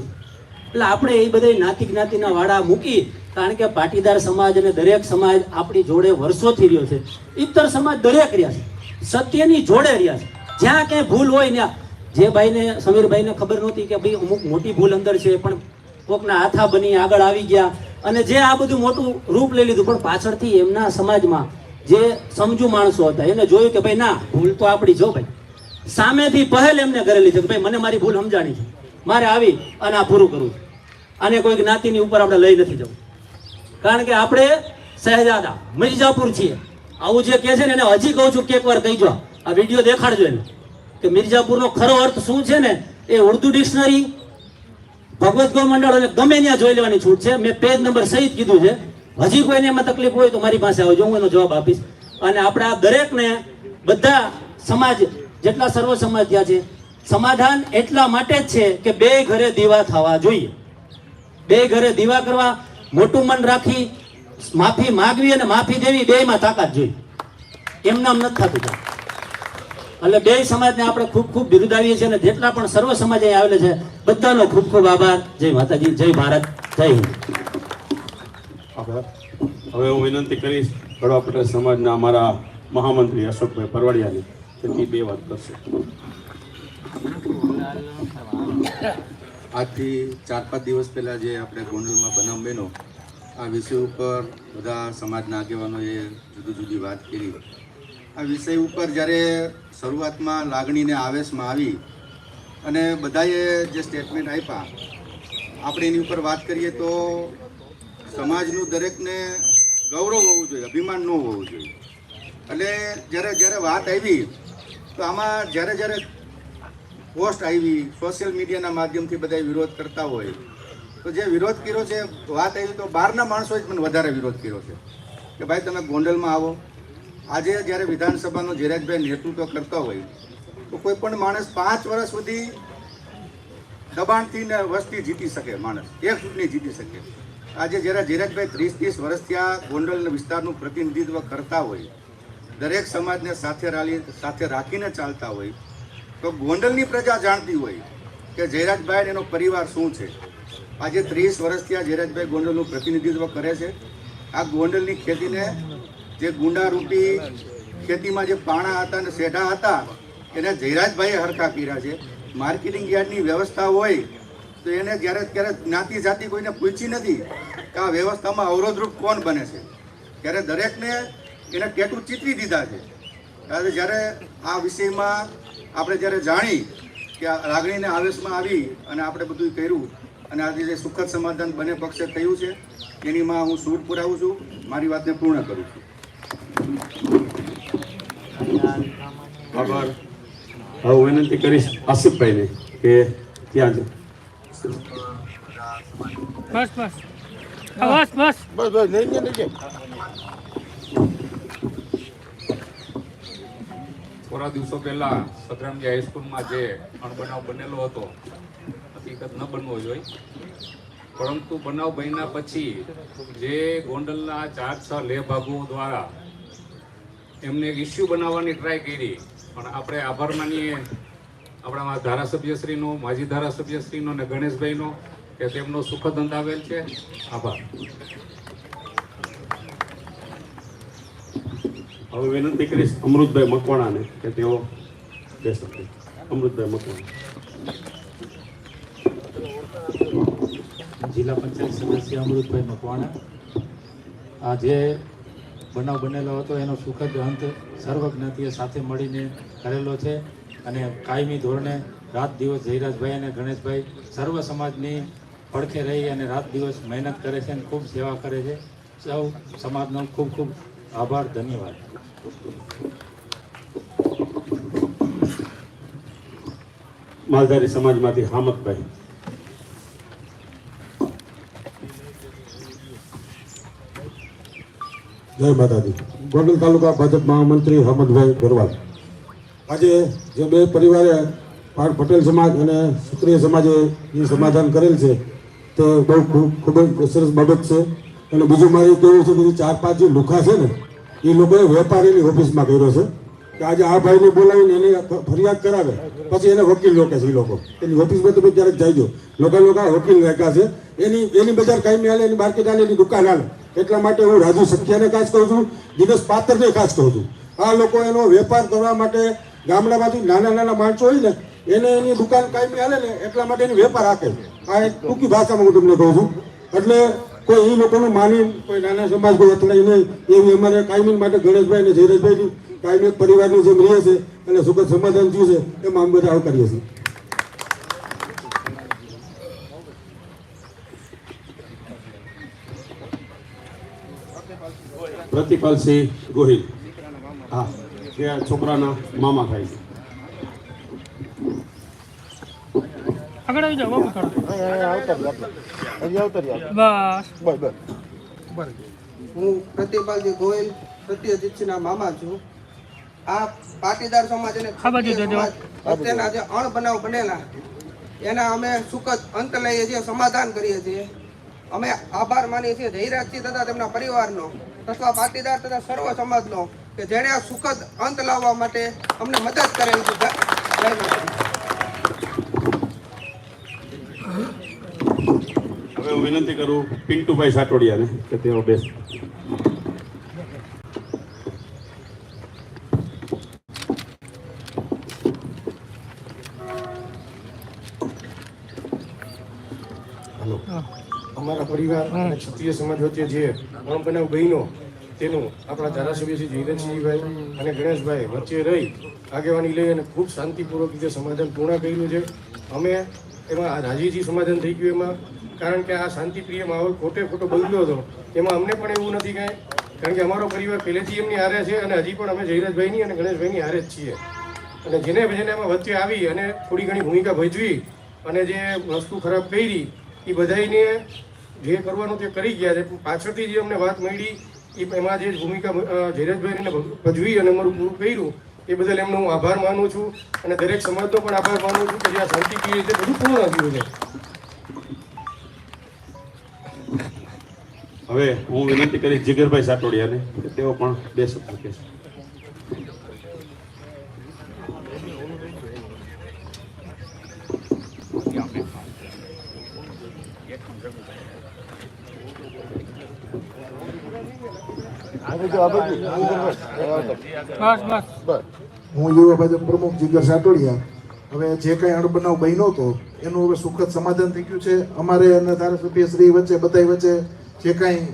એટલે આપણે એ બધા જ્ઞાતિ જ્ઞાતિના વાડા મૂકી, કારણ કે પાટીદાર સમાજ અને દરેક સમાજ આપણી જોડે વર્ષોથી રહ્યો છે. ઇતર સમાજ દરેક રહ્યા છે, સત્યની જોડે રહ્યા છે. જ્યાં ક્યાંય ભૂલ હોય ત્યાં, જે ભાઈને સમીરભાઈને ખબર નહોતી કે ભાઈ અમુક મોટી ભૂલ અંદર છે, પણ કોકના હાથા બની આગળ આવી ગયા અને જે આ બધું મોટું રૂપ લઈ લીધું. પણ પાછળથી એમના સમાજમાં જે સમજુ માણસો હતા એને જોયું કે ભાઈ ના, ભૂલ તો આપણી જો ભાઈ. સામેથી પહેલ એમને કરેલી છે કે ભાઈ મને મારી ભૂલ સમજાણી છે, મારે આવી અને આ પૂરું કરવું છે. અને કોઈ જ્ઞાતિની ઉપર આપણે લઈ નથી જવું, કારણ કે આપણે શહેજાદા મિર્જાપુર છીએ. આવું જે કહે છે ને એને હજી કહું છું કે એકવાર કહીજો, આ વિડીયો દેખાડજો એને કે મિર્જાપુરનો ખરો અર્થ શું છે ને એ ઉર્દુ ડિક્શનરી, ભગવત ગૌ મંડળ અને ગમે ત્યાં જોઈ લેવાની છૂટ છે. મેં પેજ નંબર સહિત કીધું છે. હજી કોઈને એમાં તકલીફ હોય તો મારી પાસે આવજો, હું એનો જવાબ આપીશ. અને આપણે આ દરેકને બધા સમાજ જેટલા સર્વ સમાજ થયા છે, સમાધાન એટલા માટે જ છે કે 2 ઘરે દીવા થવા જોઈએ. 2 ઘરે દીવા કરવા, મોટું મન રાખી માફી માગવી અને માફી દેવી, 2માં તાકાત જોઈએ. એમ નામ નથી થતું. એટલે 2 સમાજને આપણે ખૂબ ખૂબ બિરુદાવીએ છીએ અને જેટલા પણ સર્વ સમાજ અહીં આવેલા છે બધાનો ખૂબ ખૂબ આભાર. જય માતાજી, જય ભારત, જય હિન્દ. આભાર. હવે હું વિનંતી કરીશ બળવા પટેલ સમાજના અમારા મહામંત્રી અશોકભાઈ પરવાડિયાની, તેથી 2 વાત કરશે. આજથી 4-5 દિવસ પહેલાં જે આપણે ગોંડલમાં બનાવ બન્યો, આ વિષય ઉપર બધા સમાજના આગેવાનોએ જુદી વાત કરી. આ વિષય ઉપર જ્યારે શરૂઆતમાં લાગણીને આવેશમાં આવી અને બધાએ જે સ્ટેટમેન્ટ આપ્યા, આપણે એની ઉપર વાત કરીએ તો સમાજનું દરેકને ગૌરવ હોવું જોઈએ, અભિમાન ન હોવું જોઈએ. એટલે જ્યારે વાત આવી તો આમાં જ્યારે પોસ્ટ આવી, સોશિયલ મીડિયાના માધ્યમથી બધા વિરોધ કરતા હોય, તો જે વિરોધ કર્યો છે, વાત આવી તો બહારના માણસોએ જ મને વધારે વિરોધ કર્યો છે કે ભાઈ તમે ગોંડલમાં આવો. આજે જ્યારે વિધાનસભાનો જયરાજભાઈ નેતૃત્વ કરતા હોય તો કોઈ પણ માણસ 5 વર્ષ સુધી દબાણથી ને વસ્તી જીતી શકે, માણસ એક ચૂંટણી જીતી શકે. આજે જ્યારે જયરાજભાઈ 30-30 વર્ષથી આ ગોંડલ વિસ્તારનું પ્રતિનિધિત્વ કરતા હોય, દરેક સમાજને સાથે રાખીને ચાલતા હોય, તો ગોંડલની પ્રજા જાણતી હોય કે જયરાજભાઈ એનો પરિવાર શું છે. આજે 30 વર્ષથી આ જયરાજભાઈ ગોંડલનું પ્રતિનિધિત્વ કરે છે. આ ગોંડલની ખેતીને જે ગુંડારૂપી ખેતીમાં જે પાણા હતા અને શેઢા હતા એને જયરાજભાઈએ હરખા કર્યા છે. માર્કેટિંગ યાર્ડની વ્યવસ્થા હોય તો એને ત્યારે જ્ઞાતિ જાતિ કોઈને પૂછી નથી કે આ વ્યવસ્થામાં અવરોધરૂપ કોણ બને છે, ત્યારે દરેકને એને ટેટુ ચીતરી દીધા છે. ત્યારે જ્યારે આ વિષયમાં આપણે જ્યારે જાણી કે આ લાગણીને આવેશમાં આવી અને આપણે બધું કર્યું અને આજે જે સુખદ સમાધાન બંને પક્ષે થયું છે એનીમાં હું સૂર પુરાવું છું, મારી વાતને પૂર્ણ કરું છું. આભાર. હવે વિનંતી કરીશ આસિફભાઈને કે ત્યાં જ બસ બસ બસ બસ બસ બસ નહીં નહીં. થોડા દિવસો પહેલા સતરંગી હાઈસ્કૂલમાં જે અણબનાવ બનેલો હતો, હકીકત ન બનવો જોઈએ, પરંતુ બનાવ બન્યા પછી જે ગોંડલના 4-6 લેભાગો દ્વારા એમને એક ઇસ્યુ બનાવવાની ટ્રાય કરી, પણ આપણે આભાર માનીએ આપણા ધારાસભ્યશ્રીનો, માજી ધારાસભ્યશ્રીનો અને ગણેશભાઈનો કે તેમનો સુખદ અંત આવેલ છે. આભાર. હવે વિનંતી કરીશ અમૃતભાઈ મકવાણાને કે તેઓ બે શબ્દ. અમૃતભાઈ મકવાણા. જિલ્લા પંચાયત સદસ્ય અમૃતભાઈ મકવાણા. આ જે બનાવ બનેલો હતો એનો સુખદ અંત સર્વજ્ઞાતિએ સાથે મળીને કરેલો છે અને કાયમી ધોરણે રાત દિવસ જયરાજભાઈ અને ગણેશભાઈ સર્વ સમાજની પડખે રહી અને રાત દિવસ મહેનત કરે છે અને ખૂબ સેવા કરે છે. સૌ સમાજનો ખૂબ ખૂબ આભાર, ધન્યવાદ. માલધારી સમાજમાંથી હામદભાઈ. જય માતાજી. ગોંડલ તાલુકા ભાજપ મહામંત્રી હમદભાઈ ગરવાલ. આજે જે બે પરિવારે પટેલ સમાજ અને ક્ષત્રિય સમાજે એ સમાધાન કરેલ છે તે બહુ ખૂબ જ સરસ બાબત છે. અને બીજું મારે કેવું છે કે 4-5 જે લુખા છે ને એ લોકોએ વેપારીની ઓફિસમાં કર્યો છે કે આજે આ ભાઈને બોલાવીને એની ફરિયાદ કરાવે, પછી એને વકીલ રોકે છે. એ લોકો એની ઓફિસમાં તમે ક્યારેક જાયજો, લોકો વકીલ રાખ્યા છે. એની બજાર કાયમી હાલે, એની માર્કેટ હાલે, એની દુકાન હાલે. એટલા માટે હું રાજુ સખિયાને ખાસ કહું છું, દિનેશ પાત્રને ખાસ કહું છું. આ લોકો એનો વેપાર કરવા માટે ગામડામાંથી નાના માણસો હોય ને એને એની દુકાન કાયમી હાલે ને એટલા માટે એની વેપાર રાખે. આ એક ટૂંકી ભાષામાં હું તમને કહું છું. એટલે કોઈ એ લોકોનું માની કોઈ નાના સમાજ કોઈ અથડાય નહીં એવી અમારે કાયમી માટે ગણેશભાઈ અને જયરાજભાઈની કાયમી પરિવારની જેમ રહે છે અને સુખદ સમાધાન થયું છે એમાં અમે બધા આવકારીએ છીએ. પ્રતિપાલસિંહ ગોહિલ. હા, જે છોકરાના મામા થાય છે. આગળ આવી જાઓ બાબુ થોડા. બસ. હું પ્રતિપાલજી ગોહિલ સત્યજીતસિંહના મામા છું. આ પાટીદાર સમાજ અને વચ્ચેના જે અણબનાવ બનેલા એના અમે સુખદ અંત લઈએ છીએ, સમાધાન કરીએ છીએ. અમે આભાર માનીએ છીએ જયરાજસિંહ તથા તેમના પરિવારનો તથા પાટીદાર તથા સર્વ સમાજનો કે જેણે આ સુખદ અંત લાવવા માટે અમને મદદ કરેલી છે. હવે હું વિનંતી કરું પિન્ટુભાઈ સાટોડિયાને કે તેઓ બેસ. અમારા પરિવાર અને ક્ષત્રિય સમાજ વચ્ચે જે અણબનાવ બન્યો તેનું આપણા ધારાસભ્ય શ્રી જયરાજસિંહભાઈ અને ગણેશભાઈ વચ્ચે રહી આગેવાની લઈ અને ખૂબ શાંતિપૂર્વક રીતે સમાધાન પૂર્ણ કર્યું છે. અમે એમાં રાજીથી સમાધાન થઈ ગયું એમાં, કારણ કે આ શાંતિપ્રિય માહોલ ખોટો બદલ્યો હતો એમાં અમને પણ એવું નથી કાંઈ, કારણ કે અમારો પરિવાર પહેલેથી એમની હારે છે અને હજી પણ અમે જયરાજભાઈની અને ગણેશભાઈની હારે જ છીએ. અને જેને એમાં વચ્ચે આવી અને થોડી ઘણી ભૂમિકા ભજવી અને જે વસ્તુ ખરાબ કરી એ બધાને જે કરવાનું તે કરી ગયા છે. પાછળથી જે અમને વાત મળી એમાં જે ભૂમિકા જયરાજભાઈને ભજવી અને અમારું પૂરું કર્યું એ બદલ એમનો હું આભાર માનું છું અને દરેક સમાજનો પણ આભાર માનું છું કે જે આ શાંતિપ્રિય રીતે બધું પૂર્ણ થયું છે. હવે હું વિનંતી કરીશ જીગરભાઈ સાટોડિયાને કે તેઓ પણ બે શબ્દ કહેશે. હું યુવા ભાજપ પ્રમુખ જીગર સાટોડિયા. હવે જે કંઈ અણબનાવ બન્યો હતો એનું હવે સુખદ સમાધાન થઈ ગયું છે. અમારે અને ધારાસભ્ય શ્રી વચ્ચે બધા વચ્ચે જે કાંઈ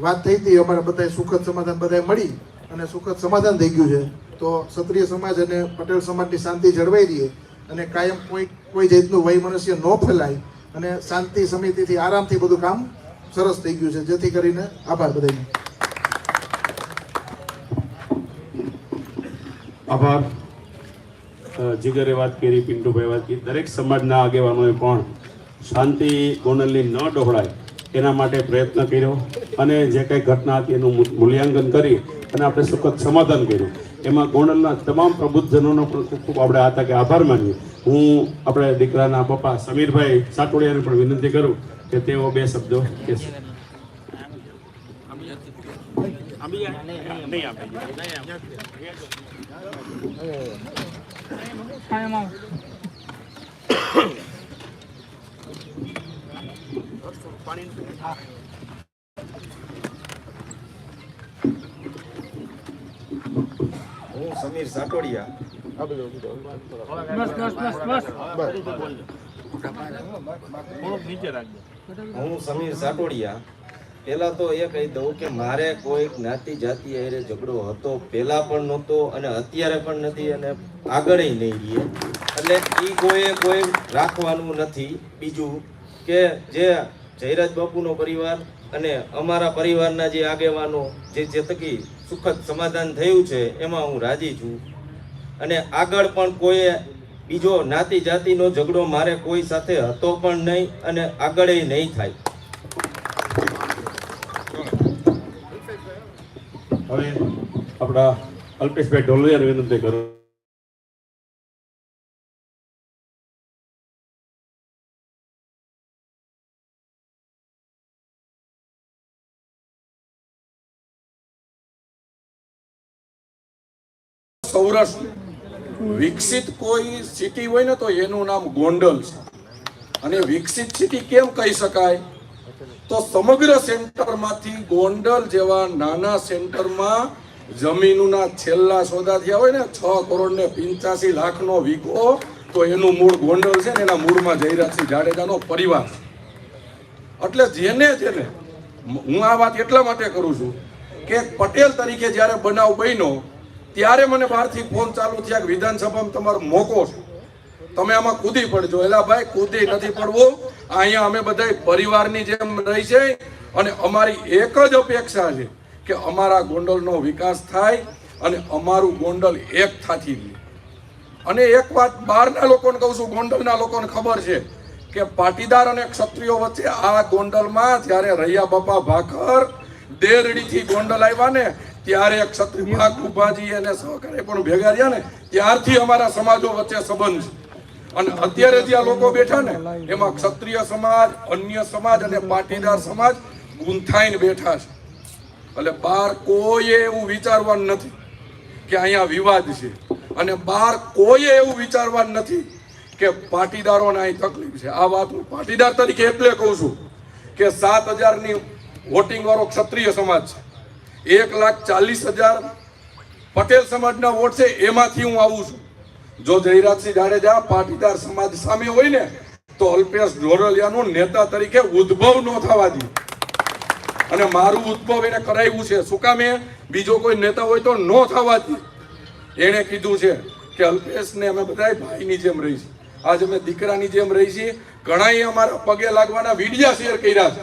વાત થઈ હતી અમારે બધા સુખદ સમાધાન બધા મળી અને સુખદ સમાધાન થઈ ગયું છે. તો ક્ષત્રિય સમાજ અને પટેલ સમાજની શાંતિ જળવાઈ રહી અને કાયમ કોઈ જાતનું વૈમનસ્ય ન ફેલાય અને શાંતિ સમિતિથી આરામથી બધું કામ સરસ થઈ ગયું છે. જેથી કરીને આભાર બધાને. આભાર. જીગરે વાત કરી, પિન્ટુભાઈ વાત કરી, દરેક સમાજના આગેવાનોએ પણ શાંતિ ગોંડલની ન ડહોળાય એના માટે પ્રયત્ન કર્યો અને જે કંઈ ઘટના હતી એનું મૂલ્યાંકન કરી અને આપણે સુખદ સમાધાન કર્યું. એમાં ગોંડલના તમામ પ્રબુદ્ધજનોનો પણ ખૂબ ખૂબ આપણે આ તકે આભાર માનીએ. હું આપણે દીકરાના પપ્પા સમીરભાઈ સાટોડિયાને પણ વિનંતી કરું કે તેઓ બે શબ્દો કહેશે. નહીં આપે. હું સમીર સાટોડિયા પેલા તો એ કહી દઉં કે મારે કોઈ જ્ઞાતિ જાતિ હારે ઝઘડો હતો, પેલા પણ નહોતો અને અત્યારે પણ નથી અને આગળ નહીં રહીએ, એટલે કોઈ રાખવાનું નથી. બીજું કે જે જયરાજ બાપુનો પરિવાર અને અમારા પરિવારના જે આગેવાનો જે થકી સુખદ સમાધાન થયું છે એમાં હું રાજી છું. અને આગળ પણ કોઈ બીજો જ્ઞાતિ જાતિનો ઝઘડો મારે કોઈ સાથે હતો પણ નહીં અને આગળ નહીં થાય. હવે આપણા અલ્પેશભાઈ ઢોલિયાને વિનંતી કરું. સૌરાષ્ટ્ર વિકસિત કોઈ સિટી હોય ને તો એનું નામ ગોંડલ છે. અને વિકસિત સિટી કેમ કહી શકાય તો સમગ્ર સેન્ટરમાંથી ગોંડલ જેવા નાના સેન્ટરમાં જમીનના છેલ્લા સોદા થયા હોય ને 6,85,00,000નો વીઘો, તો એનું મૂળ ગોંડલ છે ને એના મૂળમાં જયરાજસિંહ જાડેજાનો પરિવાર. એટલે જેને હું આ વાત એટલા માટે કરું છું કે પટેલ તરીકે જ્યારે બનાવ બન્યો ત્યારે મને બહારથી ફોન ચાલુ થયા કે વિધાનસભામાં તમારો મોકો છે, તમે આમાં કૂદી પડજો. એલા ભાઈ, કૂદી નથી પડવું. અહીંયા અમે બધા પરિવારની જેમ રહી છે અને અમારી એક જ અપેક્ષા છે કે અમારા ગોંડલનો વિકાસ થાય અને અમારું ગોંડલ એક થાથી રહે. અને એક વાત બહારના લોકોને કહું છું, ગોંડલના લોકોને ખબર છે કે પાટીદાર અને ક્ષત્રિયો વચ્ચે આ ગોંડલમાં જ્યારે રૈયા બાપા ભાખર દેરડીથી ગોંડલ આવ્યા ને ત્યારે ક્ષત્રિય કુભાજી અને સહકારે પણ ભેગા રહ્યા ને ત્યારથી અમારા સમાજો વચ્ચે સંબંધ છે. અને અત્યારે જ્યાં લોકો બેઠા ને એમાં ક્ષત્રિય સમાજ, અન્ય સમાજ અને પાટીદાર સમાજ ગુંથાઈને બેઠા છે. એટલે બહાર કોઈએ એવું વિચારવાનું નથી કે અહીંયા વિવાદ છે, અને બહાર કોઈએ એવું વિચારવાનું નથી કે પાટીદારોને અહીં તકલીફ છે. આ વાત હું પાટીદાર તરીકે એટલે કહું છું કે 7,000ની વોટિંગ વાળો ક્ષત્રિય સમાજ છે, 1,40,000 પટેલ સમાજના વોટ છે, એમાંથી હું આવું છું. જો જયરાજસિંહ જાડેજા પાટીદાર સમાજ સામે હોય ને તો અલ્પેશ ઢોરલિયાનું નેતા તરીકે ઉદ્ભવ ન થવા દે. અને મારું ઉદ્ભવ એને કરાવ્યું છે. શું કામ? બીજો કોઈ નેતા હોય તો ન થવા દે. એણે કીધું છે કે અલ્પેશને અમે બધા ભાઈની જેમ રહી છીએ, આજે અમે દીકરાની જેમ રહી છીએ. ઘણાએ અમારા પગે લાગવાના વિડિયા શેર કર્યા છે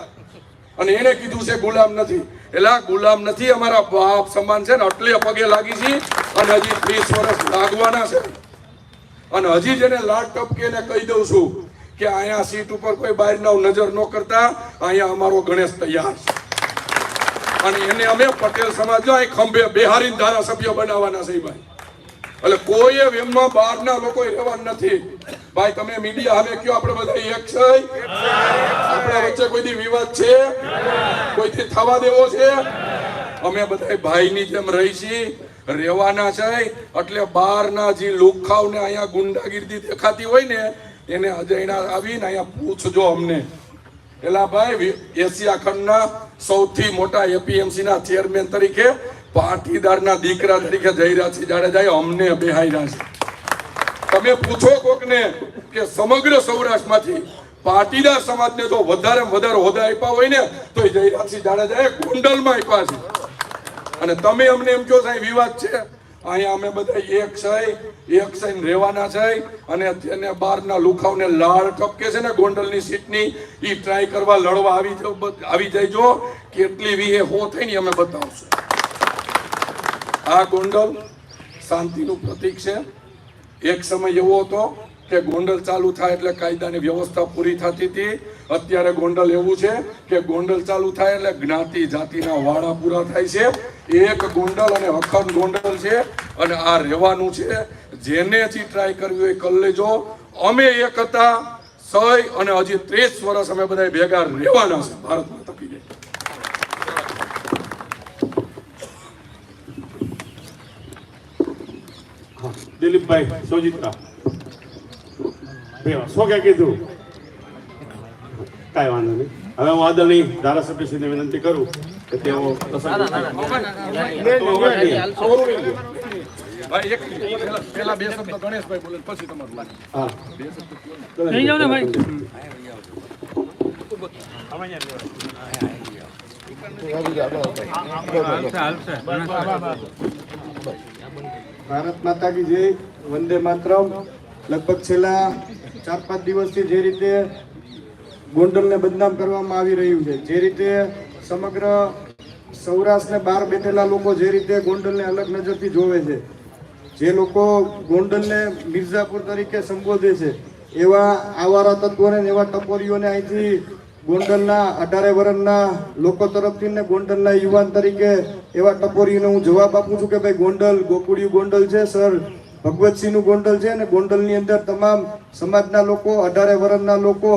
અને એને કીધું છે ગુલામ નથી. એટલે ગુલામ નથી, અમારા બાપ સમાન છે ને એટલે પગે લાગી છે. અને હજી 30 વર્ષ લાગવાના છે. અને હજી જેને લાડ ટપકીને કહી દઉં છું કે અહીંયા સીટ ઉપર કોઈ બહારના નજર ન કરતા, અહીંયા અમારો ગણેશ તૈયાર છે. અને એને અમે પટેલ સમાજ અહીં ખંભે બેહારીને ધારાસભ્ય બનાવવાના છે ભાઈ. એટલે કોઈ એમમાં બહારના લોકો રહેવાનું નથી ભાઈ. તમે મીડિયા હવે કયો આપણે બધા એક છે? આપણા વચ્ચે કોઈ વિવાદ છે? કોઈથી થવા દેવો છે? અમે બધા ભાઈની જેમ રહી છીએ, રહેવાના છે. એટલે બહારના જે લુખાવને અહીંયા ગુંડાગીરી દેખાતી હોય ને એને અજયના આવીને અહીંયા પૂછજો અમને. એલા ભાઈ, એશિયા ખંડના સૌથી મોટા એપીએમસીના ચેરમેન તરીકે પાટીદારના દીકરા તરીકે જયરાજસિંહ જાડેજાએ અમને બેહાર્યા છે. તમે પૂછો કોકને કે સમગ્ર સૌરાષ્ટ્રમાંથી પાટીદાર સમાજને જો વધારે હોદ્દા આપ્યા હોય ને તો જયરાજસિંહ જાડેજાએ ગોંડલમાં આપ્યા છે. અને તમે અમને એમ કહો સાહેબ વિવાદ છે, અહીંયા અમે બધા એક સહીને રહેવાના છે. અને તેને બહારના લુખાવને લાળ ટપકે છે ને ગોંડલની સીટની, એ ટ્રાય કરવા લડવા આવી જઈજો. કેટલી વીહે હો થઈને અમે બતાવશું. આ ગોંડલ શાંતિનું પ્રતીક છે. એક સમય એવો હતો કે ગોંડલ ચાલુ થાય એટલે કાયદાની વ્યવસ્થા પૂરી થતી હતી. અત્યારે ગોંડલ એવું છે કે ગોંડલ ચાલુ થાય એટલે જ્ઞાતિ જાતિના વાડા પૂરા થાય છે. એક ગોંડલ અને અખંડ ગોંડલ છે અને આ રહેવાનું છે. જેને હજી ટ્રાય કરવી હોય કરી લેજો. અમે એક હતા સહી અને હજી 30 વર્ષ અમે બધા ભેગા રહેવાના છે. ભારતમાં તપી જાય. દિલીપભાઈ સોજિત્રા શું કે કીધું? કાંઈ વાંધો નહીં. હવે હું આદરણીય ધારાસભ્યશ્રીને વિનંતી કરું કે તેઓ પેલા બે શબ્દ ગણેશભાઈ બોલે પછી તમારું. હા લઈ જાઓ ને ભાઈ. ભારત માતા કી જય, વંદે માતરમ. લગભગ છેલ્લા 4-5 દિવસથી જે રીતે ગોંડલને બદનામ કરવામાં આવી રહ્યું છે, જે રીતે સમગ્ર સૌરાષ્ટ્રને બહાર બેઠેલા લોકો જે રીતે ગોંડલને અલગ નજરથી જોવે છે, જે લોકો ગોંડલને મિર્ઝાપુર તરીકે સંબોધે છે, એવા આવારા તત્વોને એવા ટપોરીઓને અહીંથી ગોંડલના 18 વર્ષના લોકો તરફથી ને ગોંડલના યુવાન તરીકે એવા ટપોરીઓને હું જવાબ આપું છું કે ભાઈ ગોંડલ ગોકુળિયું ગોંડલ છે સર, ભગવતસિંહનું ગોંડલ છે અને ગોંડલની અંદર તમામ સમાજના લોકો 18 વર્ષના લોકો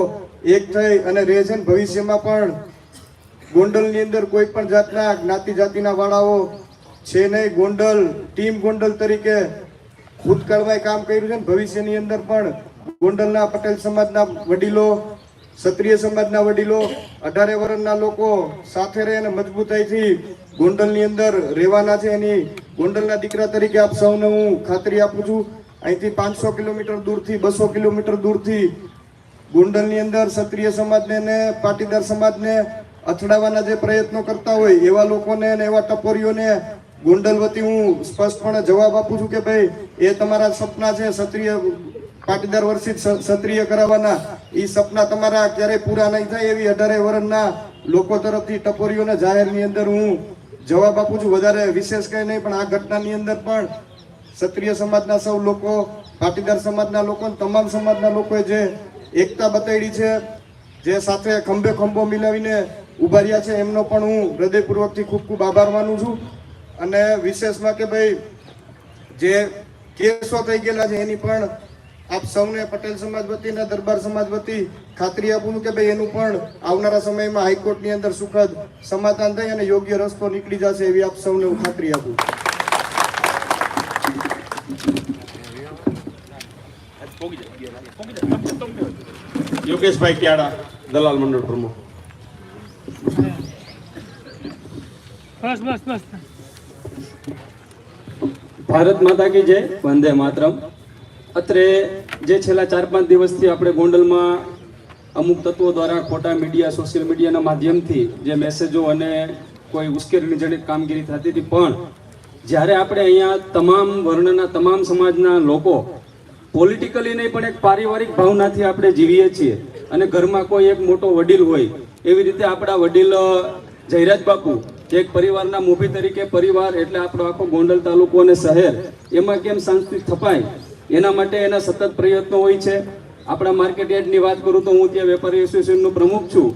એક થઈ અને રહે છે. ભવિષ્યમાં પણ ગોંડલની અંદર કોઈ પણ જાતના જ્ઞાતિ જાતિના વાળાઓ છે નહીં. ગોંડલ ટીમ ગોંડલ તરીકે ભૂતકાળમાં કામ કર્યું છે. ભવિષ્યની અંદર પણ ગોંડલના પટેલ સમાજના વડીલો, ક્ષત્રિય સમાજના વડીલો, 18 વર્ષના લોકો સાથે રહી અને મજબૂતાઈથી ગોંડલની અંદર રહેવાના છે. એની ગોંડલના દીકરા તરીકે આપ સૌને હું ખાતરી આપું છું. અહીંથી 500 કિલોમીટર દૂરથી 200 કિલોમીટર દૂરથી ગોંડલની અંદર ક્ષત્રિય સમાજને ને પાટીદાર સમાજને અથડાવવાના જે પ્રયત્નો કરતા હોય એવા લોકોને અને એવા ટપોરીઓને ગોંડલ વતી હું સ્પષ્ટપણે જવાબ આપું છું કે ભાઈ એ તમારા સપના છે ક્ષત્રિય પાટીદાર વર્ષિત ક્ષત્રિય કરાવવાના, એ સપના તમારા ક્યારેય પૂરા નહીં થાય એવી 18 વર્ષના લોકો તરફથી ટપોરીઓને જાહેરની અંદર હું જવાબ આપું છું. વધારે વિશેષ કંઈ નહીં, પણ આ ઘટનાની અંદર પણ ક્ષત્રિય સમાજના સૌ લોકો, પાટીદાર સમાજના લોકો, તમામ સમાજના લોકોએ જે એકતા બતાવી છે, જે સાથે ખંભે ખંભો મિલાવીને ઉભા રહ્યા છે, એમનો પણ હું હૃદયપૂર્વકથી ખૂબ ખૂબ આભાર માનું છું. અને વિશેષમાં કે ભાઈ જે કેસો થઈ ગયેલા છે એની પણ આપ સૌને પટેલ સમાજ વતી અને દરબાર સમાજ વતી ખાતરી આપું છું કે ભાઈ એનું પણ આવનારા સમયમાં હાઈકોર્ટની અંદર સુખદ સમાધાન થઈ અને યોગ્ય રસ્તો નીકળી જશે એવી આપ સૌને હું ખાતરી આપું. યોગેશભાઈ ક્યાડા, દલાલ મંડળ પ્રમુખ. બસ બસ બસ. ભારત માતા કી જય, વંદે માતરમ. અત્રે જે છેલ્લા 4-5 દિવસથી આપણે ગોંડલમાં અમુક તત્વો દ્વારા ખોટા મીડિયા, સોશિયલ મીડિયાના માધ્યમથી જે મેસેજો અને કોઈ ઉશ્કેરણીજનક કામગીરી થતી હતી, પણ જ્યારે આપણે અહીંયા તમામ વર્ણના, તમામ સમાજના લોકો પોલિટિકલી નહીં પણ એક પારિવારિક ભાવનાથી આપણે જીવીએ છીએ અને ઘરમાં કોઈ એક મોટો વડીલ હોય એવી રીતે આપણા વડીલ જયરાજ બાપુ એક પરિવારના મોભી તરીકે, પરિવાર એટલે આપણો આખો ગોંડલ તાલુકો અને શહેર, એમાં કેમ શાંતિ થપાય એના માટે એના સતત પ્રયત્નો હોય છે. આપણા માર્કેટ યાર્ડની વાત કરું તો હું ત્યાં વેપારી એસોસિએશનનો પ્રમુખ છું.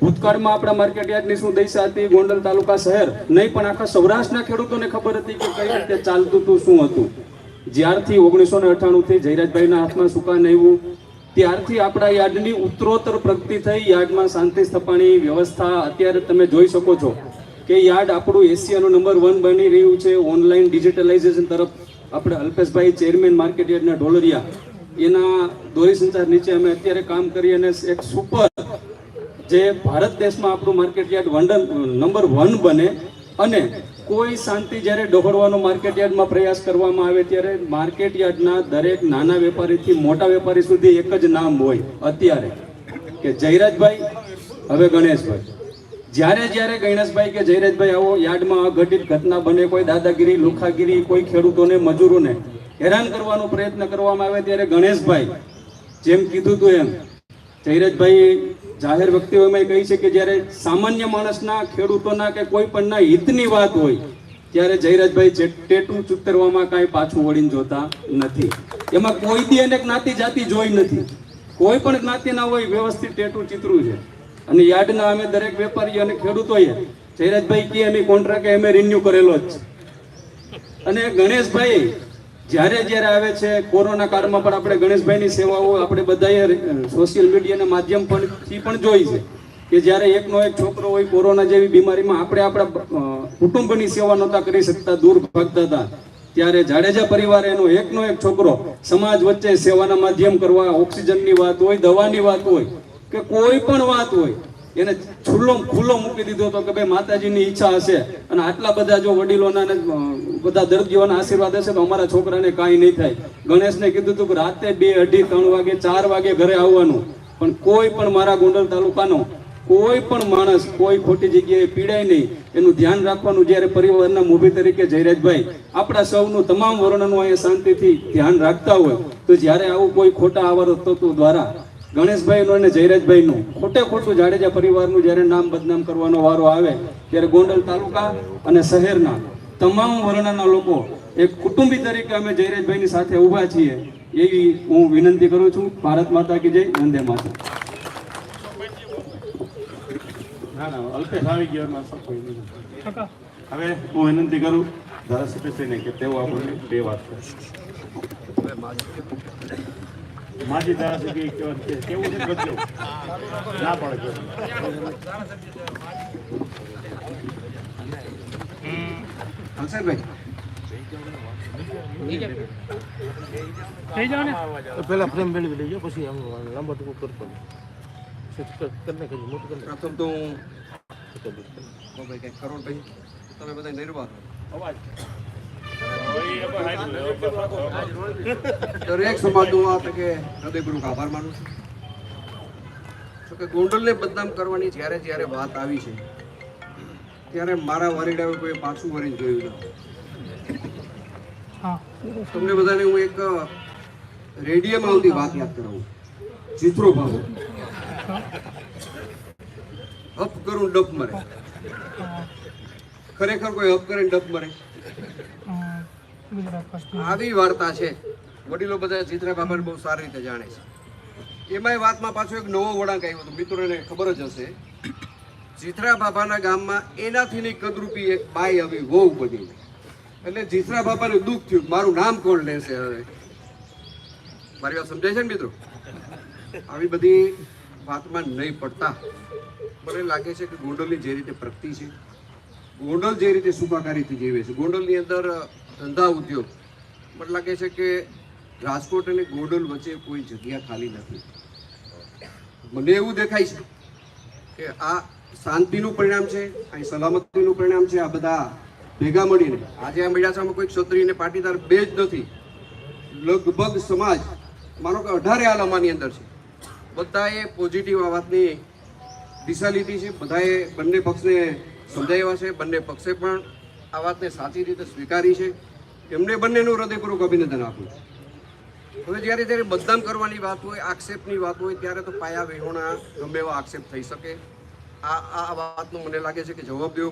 ભૂતકાળમાં આપણા માર્કેટ યાર્ડની શું દશા હતી, ગોંડલ તાલુકા શહેર નહીં પણ આખા સૌરાષ્ટ્રના ખેડૂતોને ખબર હતી કે કઈ રીતે ચાલતું હતું, શું હતું. જ્યારથી 1998થી જયરાજભાઈના હાથમાં સુકાન આવ્યું ત્યારથી આપણા યાર્ડની ઉત્તરોત્તર પ્રગતિ થઈ. યાર્ડમાં શાંતિ સ્થપાણી વ્યવસ્થા અત્યારે તમે જોઈ શકો છો કે યાર્ડ આપણું એશિયાનું નંબર 1 બની રહ્યું છે. ઓનલાઈન ડિજિટલાઇઝેશન તરફ આપણે અલ્પેશભાઈ ચેરમેન માર્કેટ યાર્ડના ઢોલરિયા, એના દોરી સંચાર નીચે અમે અત્યારે કામ કરી અને એક સુપર જે ભારત દેશમાં આપણું માર્કેટ યાર્ડ નંબર 1 બને. અને કોઈ શાંતિ જ્યારે ડહોળવાનો માર્કેટ યાર્ડમાં પ્રયાસ કરવામાં આવે ત્યારે માર્કેટ યાર્ડના દરેક નાના વેપારીથી મોટા વેપારી સુધી એક જ નામ હોય અત્યારે કે જયરાજભાઈ, હવે ગણેશભાઈ. જ્યારે ગણેશભાઈ કે જયરાજભાઈ આવો યાર્ડમાં અઘટિત ઘટના બને, કોઈ દાદાગીરી, લુખાગીરી, કોઈ ખેડૂતોને, મજૂરોને હેરાન કરવાનો પ્રયત્ન કરવામાં આવે ત્યારે ગણેશભાઈ, જેમ કીધું હતું એમ જયરાજભાઈ જાહેર વ્યક્તિઓમાં કહી છે કે જ્યારે સામાન્ય માણસના, ખેડૂતોના કે કોઈ પણના હિતની વાત હોય ત્યારે જયરાજભાઈ ટેટુ ચૂતરવામાં કાંઈ પાછું વળીને જોતા નથી. એમાં કોઈ દી એને જ્ઞાતિ જાતિ જોઈ નથી, કોઈ પણ જ્ઞાતિના હોય વ્યવસ્થિત ટેટુ ચિત્રું છે. અને યાર્ડના અમે દરેક વેપારી અને ખેડૂતોએ જયરાજભાઈ કે અમે કોન્ટ્રાક્ટ અમે રિન્યુ કરેલો જ છે. અને ગણેશભાઈ જ્યારે આવે છે, કોરોના કાળમાં પણ આપણે ગણેશભાઈની સેવાઓ આપણે બધાએ સોશિયલ મીડિયાના માધ્યમથી પણ જોઈ છે કે જ્યારે એકનો એક છોકરો હોય કોરોના જેવી બીમારીમાં, આપણે આપણા કુટુંબની સેવા નહોતા કરી શકતા, દૂર ભાગતા હતા, ત્યારે જાડેજા પરિવારે એનો એકનો એક છોકરો સમાજ વચ્ચે સેવાના માધ્યમ કરવા, ઓક્સિજનની વાત હોય, દવાની વાત હોય કે કોઈ પણ વાત હોય, એને ખુલ્લો મૂકી દીધો હતો કે ભાઈ માતાજીની ઈચ્છા હશે અને આટલા બધા જો વડીલોના ને બધા દર્દીઓના આશીર્વાદ હશે તો અમારા છોકરાને કાંઈ નહીં થાય. ગણેશને કીધું હતું કે રાતે 2, 2:30, 3 વાગે 4 વાગે ઘરે આવવાનું, પણ કોઈ પણ મારા ગોંડલ તાલુકાનો કોઈ પણ માણસ કોઈ ખોટી જગ્યાએ પીડાય નહીં એનું ધ્યાન રાખવાનું. જ્યારે પરિવારના મોભી તરીકે જયરાજભાઈ આપણા સૌનું તમામ વર્ણનું અહીંયા શાંતિથી ધ્યાન રાખતા હોય તો જ્યારે આવું કોઈ ખોટા આવારો તત્વો દ્વારા ગણેશભાઈનું અને જયરાજભાઈનું ખોટું જાડેજા પરિવારનું જ્યારે નામ બદનામ કરવાનો વારો આવે ત્યારે ગોંડલ તાલુકા અને શહેરના તમામ વર્ણના લોકો એક કુટુંબી તરીકે અમે જયરાજભાઈની સાથે ઊભા છીએ એવી હું વિનંતી કરું છું. ભારત માતા કી જય, વંદે માતરમ. અલ્પેશ આવી ગયો એમાં કોઈ નહીં. હવે હું વિનંતી કરું ધારાસભ્યશ્રીને કે તેઓ આપણને 2 વાત કરે. માજી ધારાસભ્ય કેવું છે બધું ના પડે પેલા ફ્રેમ મેળવી લેજો, પછી આમ લાંબા ટૂંકો કરતો પ્રથમ તો હું કરોડભાઈ તમે બધા નિર્વાહ દરેક સમાજનો આ તકે હૃદયપૂર્વક આભાર માનું છું કે ગોંડલને બદનામ કરવાની જ્યારે વાત આવી છે ત્યારે મારા વરીડાએ કોઈ પાછું વળીને જોયું નથી. તમને બધાને હું એક રેડિયોમાં આવતી વાત યાદ કરાવું. ચિત્રો ભાવો હપ કરું ડપ મરે. ખરેખર કોઈ હપ કરે ડપ મરે? આવી વાર્તા છે. વડીલો બધા ચિત્રા બાબાને બહુ સારી રીતે જાણે છે. એમાંય વાતમાં પાછો એક નવો વળાંક આવ્યો હતો, મિત્રોને ખબર જ હશે. ચિત્રા બાબાના ગામમાં એનાથી ની કદરૂપી એક બાઈ આવી વહુ બની, એટલે ચિત્રા બાબાને દુઃખ થયું મારું નામ કોણ લેશે. હવે મારી વાત સમજાય છે ને મિત્રો? આવી બધી વાતમાં નહીં પડતા મને લાગે છે કે ગોંડલની જે રીતે પ્રગતિ છે, ગોંડલ જે રીતે સુખાકારીથી જીવે છે, ગોંડલની અંદર ધંધા ઉદ્યોગ, મને લાગે છે કે રાજકોટ અને ગોંડલ વચ્ચે કોઈ જગ્યા ખાલી નથી. મને એવું દેખાય છે કે આ શાંતિનું પરિણામ છે, આ સલામતીનું પરિણામ છે. આ બધા ભેગા મળીને આજે આ મેળાસામાં કોઈ ક્ષત્રિય અને પાટીદાર બે જ નથી, લગભગ સમાજ માનો કે 18 આલામાની અંદર છે. બધાએ પોઝિટિવ આ વાતની દિશા લીધી છે, બધાએ બંને પક્ષને સમજાવ્યા છે, બંને પક્ષે પણ આ વાતને સાચી રીતે સ્વીકારી છે. એમને બંનેનું હૃદયપૂર્વક અભિનંદન આપ્યું. હવે જ્યારે બદનામ કરવાની વાત હોય, આક્ષેપની વાત હોય ત્યારે તો પાયા વિહોણા ગમે એવા આક્ષેપ થઈ શકે. આ વાતનો મને લાગે છે કે જવાબ દેવો